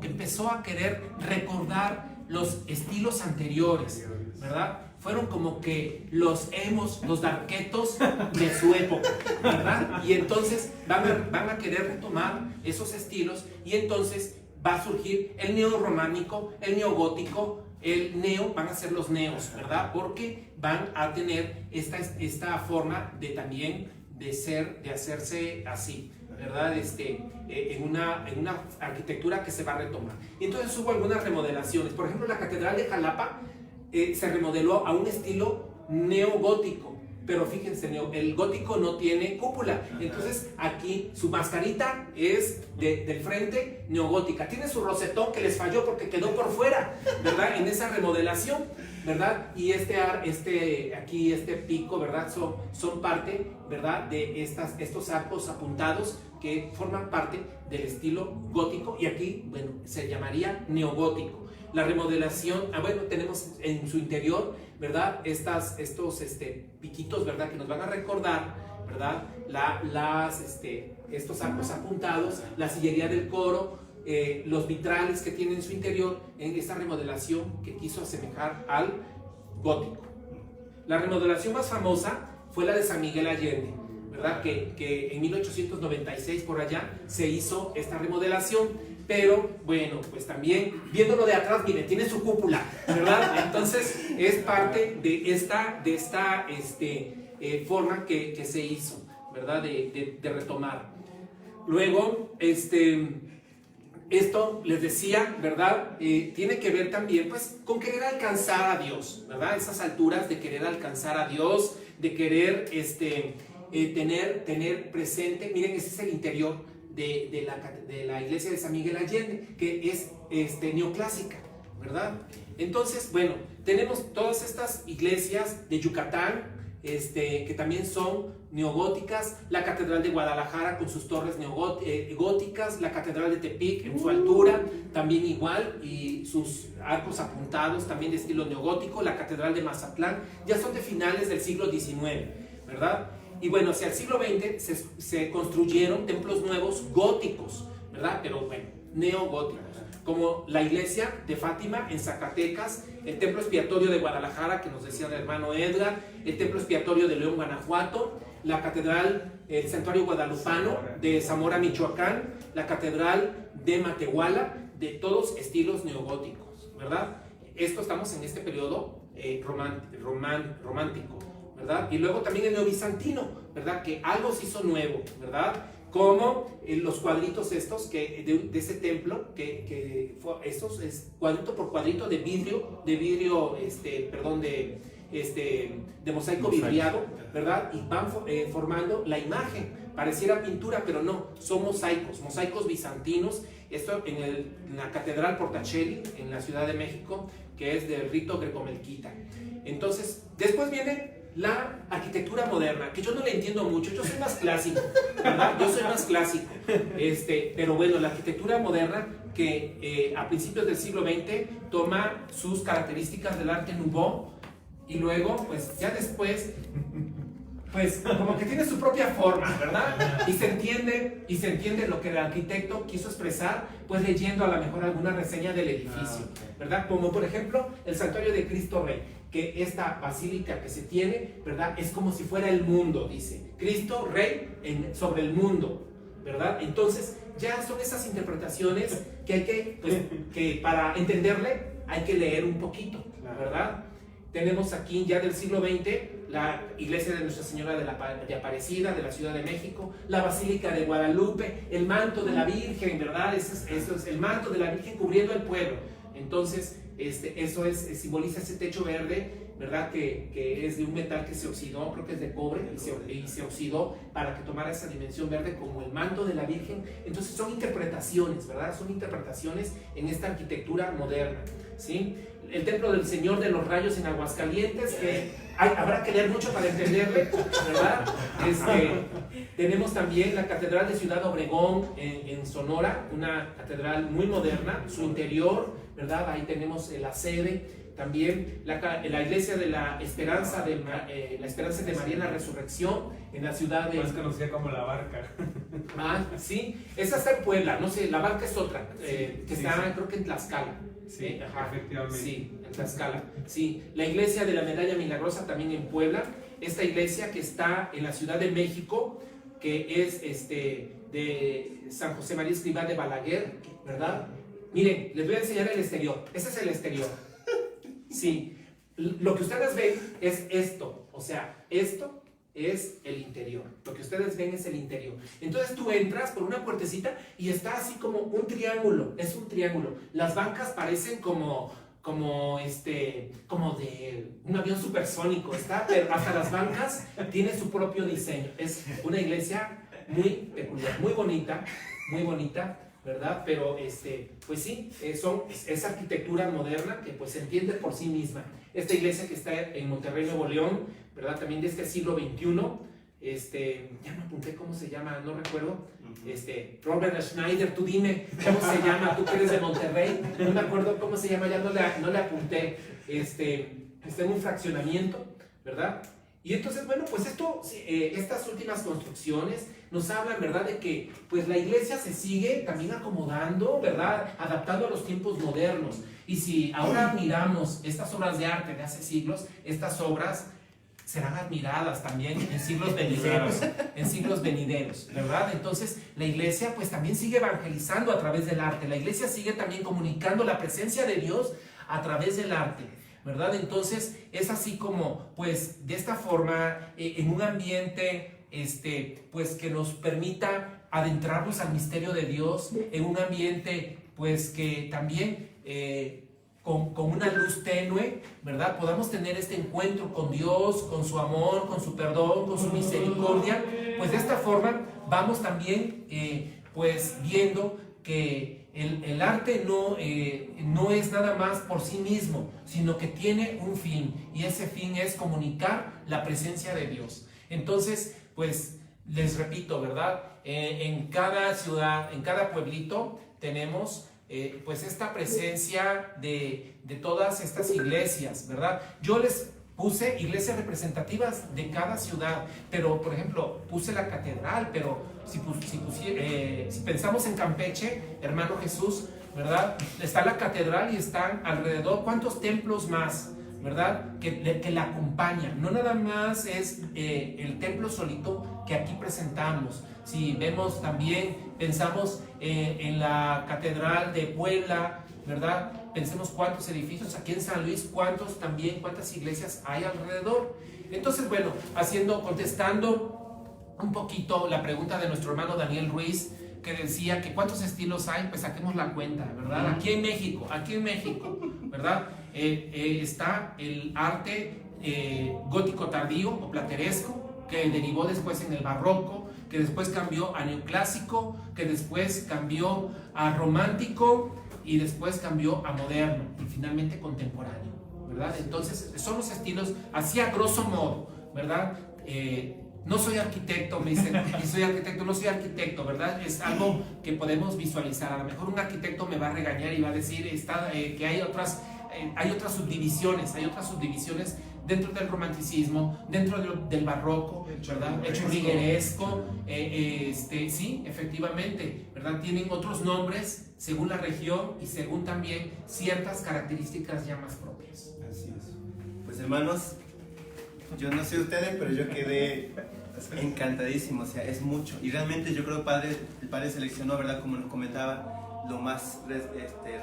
Speaker 3: empezó a querer recordar los estilos anteriores, ¿verdad? Fueron como que los emos, los darketos de su época, ¿verdad? Y entonces van a querer retomar esos estilos, y entonces va a surgir el neorrománico, el neogótico, van a ser los neos, ¿verdad? Porque van a tener esta forma de hacerse así, ¿verdad? En una arquitectura que se va a retomar. Y entonces hubo algunas remodelaciones. Por ejemplo, la Catedral de Jalapa se remodeló a un estilo neogótico, pero fíjense, el gótico no tiene cúpula, entonces aquí su mascarita es del frente neogótica, tiene su rosetón que les falló porque quedó por fuera, ¿verdad? En esa remodelación, ¿verdad? Y aquí este pico, ¿verdad? Son parte, ¿verdad? De estos arcos apuntados que forman parte del estilo gótico, y aquí, bueno, se llamaría neogótico. La remodelación, tenemos en su interior, ¿verdad? Estos piquitos, ¿verdad? Que nos van a recordar, ¿verdad? Estos arcos apuntados, la sillería del coro, los vitrales que tiene en su interior, en esta remodelación que quiso asemejar al gótico. La remodelación más famosa fue la de San Miguel Allende, ¿verdad? Que en 1896 por allá se hizo esta remodelación. Pero bueno, pues también viéndolo de atrás, miren, tiene su cúpula, ¿verdad? Entonces es parte de esta forma que se hizo, ¿verdad? De retomar. Luego, esto les decía, ¿verdad? Tiene que ver también, pues, con querer alcanzar a Dios, ¿verdad? Esas alturas de querer alcanzar a Dios, de querer tener presente. Miren, ese es el interior de la iglesia de San Miguel Allende, que es neoclásica, ¿verdad? Entonces, bueno, tenemos todas estas iglesias de Yucatán, que también son neogóticas, la Catedral de Guadalajara con sus torres góticas, la Catedral de Tepic en su altura, también igual, y sus arcos apuntados también de estilo neogótico, la Catedral de Mazatlán, ya son de finales del siglo XIX, ¿verdad? Y bueno, hacia el siglo XX se construyeron templos nuevos góticos, ¿verdad? Pero bueno, neogóticos, como la iglesia de Fátima en Zacatecas, el templo expiatorio de Guadalajara, que nos decía el hermano Edgar, el templo expiatorio de León, Guanajuato, la catedral, el santuario guadalupano de Zamora, Michoacán, la catedral de Matehuala, de todos estilos neogóticos, ¿verdad? Estamos en este periodo romántico, ¿verdad? Y luego también el neobizantino, ¿verdad? Que algo se hizo nuevo, ¿verdad? Como los cuadritos estos de ese templo, estos es cuadrito por cuadrito de vidrio, de mosaico vidriado, ¿verdad? Y van formando la imagen. Pareciera pintura, pero no, son mosaicos bizantinos. Esto en la Catedral Portacelli, en la Ciudad de México, que es del rito grecomelquita. Entonces, después viene la arquitectura moderna, que yo no le entiendo mucho, yo soy más clásico, ¿verdad? Yo soy más clásico, pero bueno, la arquitectura moderna que a principios del siglo XX toma sus características del arte nouveau y luego, pues ya después, pues como que tiene su propia forma, ¿verdad? Y se entiende lo que el arquitecto quiso expresar, pues leyendo a lo mejor alguna reseña del edificio, ¿verdad? Como por ejemplo el Santuario de Cristo Rey, que esta basílica que se tiene, ¿verdad? Es como si fuera el mundo, dice. Cristo Rey sobre el mundo, ¿verdad? Entonces, ya son esas interpretaciones que hay que para entenderle, hay que leer un poquito, ¿verdad? Tenemos aquí ya del siglo XX la iglesia de Nuestra Señora de Aparecida, de la Ciudad de México, la Basílica de Guadalupe, el manto de la Virgen, ¿verdad? Eso es el manto de la Virgen cubriendo el pueblo. Entonces, eso simboliza ese techo verde, ¿verdad? Que es de un metal que se oxidó, creo que es de cobre, y se oxidó para que tomara esa dimensión verde como el manto de la Virgen. Entonces son interpretaciones, ¿verdad? Son interpretaciones en esta arquitectura moderna, ¿sí? El Templo del Señor de los Rayos en Aguascalientes, que habrá que leer mucho para entenderle, ¿verdad? Tenemos también la Catedral de Ciudad Obregón en Sonora, una catedral muy moderna, su interior, ¿verdad? Ahí tenemos la sede. También la iglesia de la Esperanza de María en la Resurrección en la ciudad de...
Speaker 4: Más conocida como La Barca.
Speaker 3: Ah, sí, esa está en Puebla, no sé, La Barca es otra, que está creo que en Tlaxcala.
Speaker 4: Sí, efectivamente.
Speaker 3: Sí, en Tlaxcala. Sí, la iglesia de la Medalla Milagrosa también en Puebla. Esta iglesia que está en la Ciudad de México, que es de San José María Escrivá de Balaguer, ¿verdad? Miren, les voy a enseñar el exterior. Ese es el exterior. Sí, lo que ustedes ven es esto, o sea, esto es el interior, lo que ustedes ven es el interior. Entonces tú entras por una puertecita y está así como un triángulo, es un triángulo. Las bancas parecen como de un avión supersónico, pero hasta las bancas tienen su propio diseño. Es una iglesia muy peculiar, muy bonita, ¿verdad? Pero pues sí, es arquitectura moderna que pues se entiende por sí misma. Esta iglesia que está en Monterrey, Nuevo León, ¿verdad? También de este siglo XXI, ya me apunté cómo se llama, no recuerdo, Robert Schneider, tú dime cómo se llama, tú que eres de Monterrey, no me acuerdo cómo se llama, ya no le apunté, está en un fraccionamiento, ¿verdad? Y entonces, bueno, pues estas últimas construcciones nos hablan, ¿verdad?, de que pues la iglesia se sigue también acomodando, ¿verdad?, adaptando a los tiempos modernos. Y si ahora miramos estas obras de arte de hace siglos, estas obras serán admiradas también en siglos venideros, ¿verdad? Entonces, la iglesia pues también sigue evangelizando a través del arte. La iglesia sigue también comunicando la presencia de Dios a través del arte, ¿verdad? Entonces, es así como, pues, de esta forma, en un ambiente, pues, que nos permita adentrarnos al misterio de Dios, en un ambiente, pues, que también, con una luz tenue, ¿verdad?, podamos tener este encuentro con Dios, con su amor, con su perdón, con su misericordia. Pues, de esta forma, vamos también, pues, viendo que el arte no es nada más por sí mismo, sino que tiene un fin, y ese fin es comunicar la presencia de Dios. Entonces, pues les repito, ¿verdad? En cada ciudad, en cada pueblito tenemos pues esta presencia de todas estas iglesias, ¿verdad? Yo les puse iglesias representativas de cada ciudad, pero por ejemplo, puse la catedral, pero si pensamos en Campeche, hermano Jesús, ¿verdad? Está la catedral y están alrededor, ¿cuántos templos más? ¿Verdad? Que la acompañan. No nada más es el templo solito que aquí presentamos. Si vemos también, pensamos en la catedral de Puebla, ¿verdad? Pensemos cuántos edificios aquí en San Luis, cuántas iglesias hay alrededor. Entonces, bueno, contestando un poquito la pregunta de nuestro hermano Daniel Ruiz, que decía que cuántos estilos hay, pues saquemos la cuenta, ¿verdad? Aquí en México, ¿verdad? Está el arte gótico tardío o plateresco, que derivó después en el barroco, que después cambió a neoclásico, que después cambió a romántico y después cambió a moderno y finalmente contemporáneo, ¿verdad? Entonces son los estilos así a grosso modo, ¿verdad? No soy arquitecto, me dicen, no soy arquitecto, ¿verdad? Es algo que podemos visualizar. A lo mejor un arquitecto me va a regañar y va a decir que hay otras subdivisiones dentro del romanticismo, dentro del barroco, ¿verdad? Churrigueresco, sí, efectivamente, ¿verdad? Tienen otros nombres según la región y según también ciertas características ya más propias.
Speaker 1: Así es. Pues hermanos, yo no sé ustedes, pero yo quedé encantadísimo, o sea, es mucho. Y realmente yo creo que el Padre seleccionó, ¿verdad? Como nos comentaba, lo más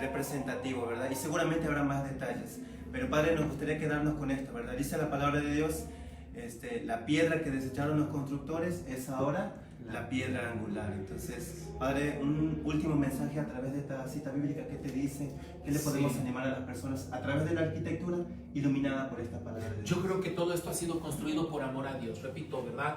Speaker 1: representativo, ¿verdad? Y seguramente habrá más detalles. Pero Padre, nos gustaría quedarnos con esto, ¿verdad? Dice la palabra de Dios, la piedra que desecharon los constructores es ahora la piedra angular. Entonces, Padre, un último mensaje a través de esta cita bíblica, ¿qué te dice? ¿Qué le podemos animar a las personas a través de la arquitectura iluminada por esta palabra de Dios?
Speaker 3: Yo creo que todo esto ha sido construido por amor a Dios, repito, ¿verdad?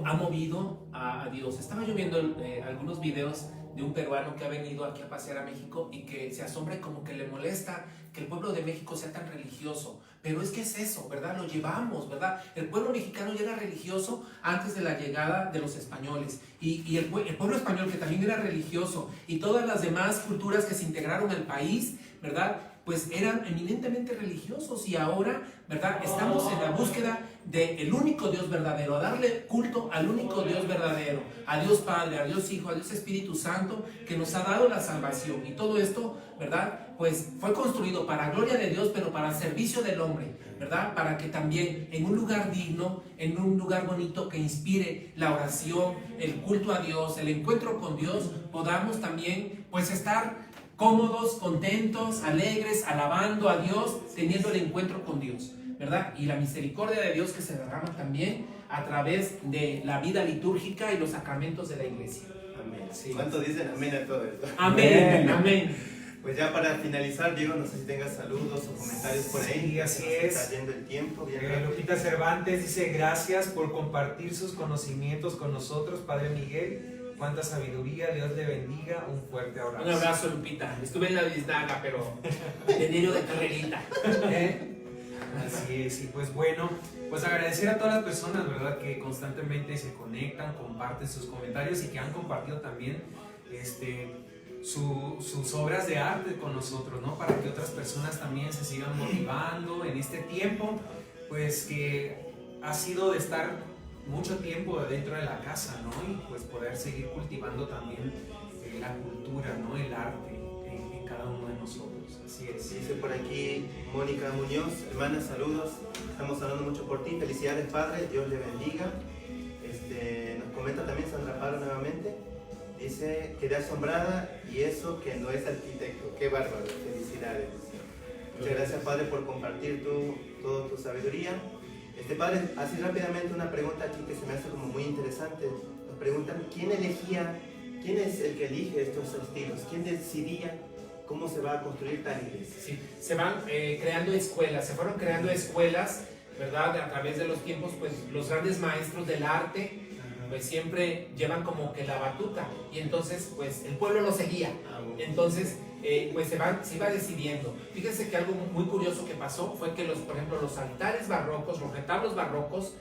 Speaker 3: Ha movido a Dios. Estaba yo viendo algunos videos de un peruano que ha venido aquí a pasear a México y que se asombra y como que le molesta que el pueblo de México sea tan religioso. Pero es que es eso, ¿verdad? Lo llevamos, ¿verdad? El pueblo mexicano ya era religioso antes de la llegada de los españoles. Y el pueblo español, que también era religioso, y todas las demás culturas que se integraron al país, ¿verdad? Pues eran eminentemente religiosos. Y ahora, ¿verdad? Estamos en la búsqueda del único Dios verdadero, a darle culto al único Dios verdadero, a Dios Padre, a Dios Hijo, a Dios Espíritu Santo, que nos ha dado la salvación. Y todo esto, ¿verdad? Pues fue construido para gloria de Dios, pero para servicio del hombre, ¿verdad? Para que también en un lugar digno, en un lugar bonito que inspire la oración, el culto a Dios, el encuentro con Dios, podamos también pues estar cómodos, contentos, alegres, alabando a Dios, teniendo el encuentro con Dios, ¿verdad? Y la misericordia de Dios que se derrama también a través de la vida litúrgica y los sacramentos de la iglesia.
Speaker 1: Amén.
Speaker 3: Sí.
Speaker 1: ¿Cuánto dicen amén a todo esto?
Speaker 3: Amén, amén.
Speaker 1: Pues ya para finalizar, Diego, no sé si tengas saludos o comentarios por ahí.
Speaker 4: Sí, así es.
Speaker 1: Está yendo el tiempo. Bien rápido.
Speaker 4: Lupita Cervantes dice: gracias por compartir sus conocimientos con nosotros, Padre Miguel. Cuánta sabiduría, Dios le bendiga. Un fuerte abrazo.
Speaker 3: Un abrazo, Lupita. Estuve en la biznaga, pero venía de carrerita.
Speaker 4: Así es, y pues bueno, pues agradecer a todas las personas, ¿verdad?, que constantemente se conectan, comparten sus comentarios y que han compartido también sus obras de arte con nosotros, ¿no? Para que otras personas también se sigan motivando en este tiempo, pues que ha sido de estar mucho tiempo dentro de la casa, ¿no? Y pues poder seguir cultivando también la cultura, ¿no? El arte en cada uno de nosotros. Así es.
Speaker 1: Dice por aquí Mónica Muñoz: hermana, saludos, estamos hablando mucho por ti, felicidades Padre, Dios le bendiga. Nos comenta también Sandra Paro nuevamente, dice: quedé asombrada y eso que no es arquitecto, qué bárbaro, felicidades. Muchas gracias Padre por compartir toda tu sabiduría. Padre, así rápidamente una pregunta aquí que se me hace como muy interesante. Nos preguntan: quién es el que elige estos estilos? ¿Quién decidía cómo se va a construir tal iglesia?
Speaker 3: Sí, se van creando escuelas, se fueron creando escuelas, ¿verdad? A través de los tiempos, pues los grandes maestros del arte, pues siempre llevan como que la batuta, y entonces pues el pueblo lo seguía. Entonces pues se iba decidiendo. Fíjense que algo muy curioso que pasó fue que por ejemplo, los altares barrocos, los retablos barrocos,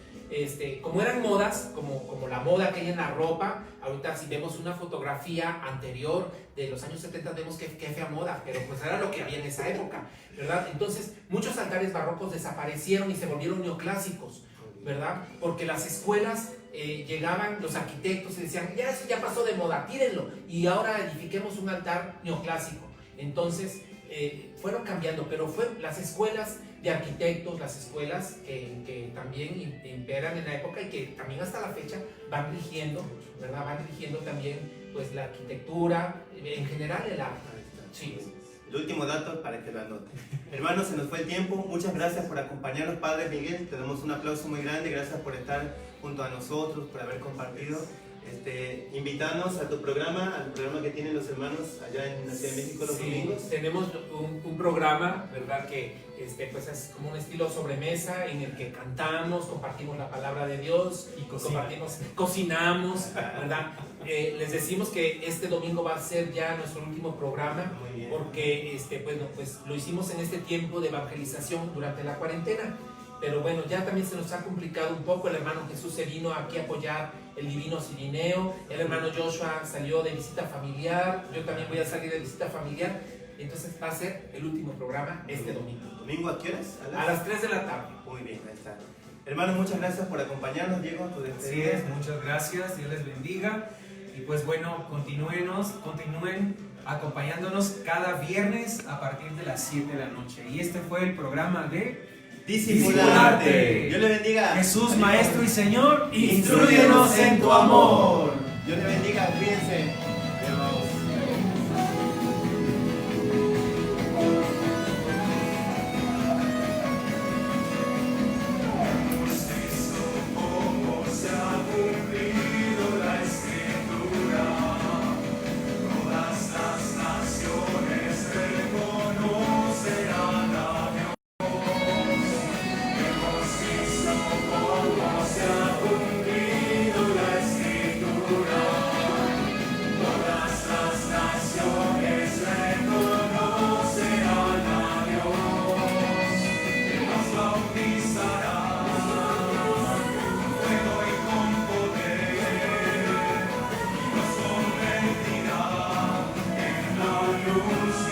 Speaker 3: como eran modas, como la moda que hay en la ropa, ahorita si vemos una fotografía anterior de los años 70 vemos que fea moda, pero pues era lo que había en esa época, ¿verdad? Entonces muchos altares barrocos desaparecieron y se volvieron neoclásicos, ¿verdad? Porque las escuelas llegaban los arquitectos y decían, ya eso ya pasó de moda, tírenlo, y ahora edifiquemos un altar neoclásico. Entonces fueron cambiando, pero las escuelas de arquitectos, las escuelas que también imperan en la época y que también hasta la fecha van rigiendo, ¿verdad? Van rigiendo también pues la arquitectura, en general el arte. Sí.
Speaker 1: El último dato para que lo anoten. Hermanos, se nos fue el tiempo. Muchas gracias por acompañarnos, Padre Miguel. Te damos un aplauso muy grande. Gracias por estar junto a nosotros, por haber compartido. Invítanos a tu programa, al programa que tienen los hermanos allá en la Ciudad de México los domingos.
Speaker 3: Tenemos un programa, ¿verdad? Que pues es como un estilo sobremesa en el que cantamos, compartimos la palabra de Dios y cocinamos, ¿verdad? Les decimos que este domingo va a ser ya nuestro último programa porque pues lo hicimos en este tiempo de evangelización durante la cuarentena. Pero bueno, ya también se nos ha complicado un poco. El hermano Jesús se vino aquí a apoyar el Divino Cirineo. El hermano Joshua salió de visita familiar. Yo también voy a salir de visita familiar. Entonces va a ser el último programa este domingo.
Speaker 1: ¿Domingo a qué horas?
Speaker 3: A las 3 de la tarde.
Speaker 1: Muy bien, ahí está. Hermanos, muchas gracias por acompañarnos. Diego, tu despedida.
Speaker 4: Así es, muchas gracias. Dios les bendiga. Y pues bueno, continúen acompañándonos cada viernes a partir de las 7 de la noche. Y este fue el programa de
Speaker 1: Discipularte. Dios le bendiga.
Speaker 4: Jesús,
Speaker 1: Adiós.
Speaker 4: Maestro y Señor,
Speaker 1: Instrúyenos en tu amor. Dios le bendiga, cuídense. Adiós.
Speaker 5: Luz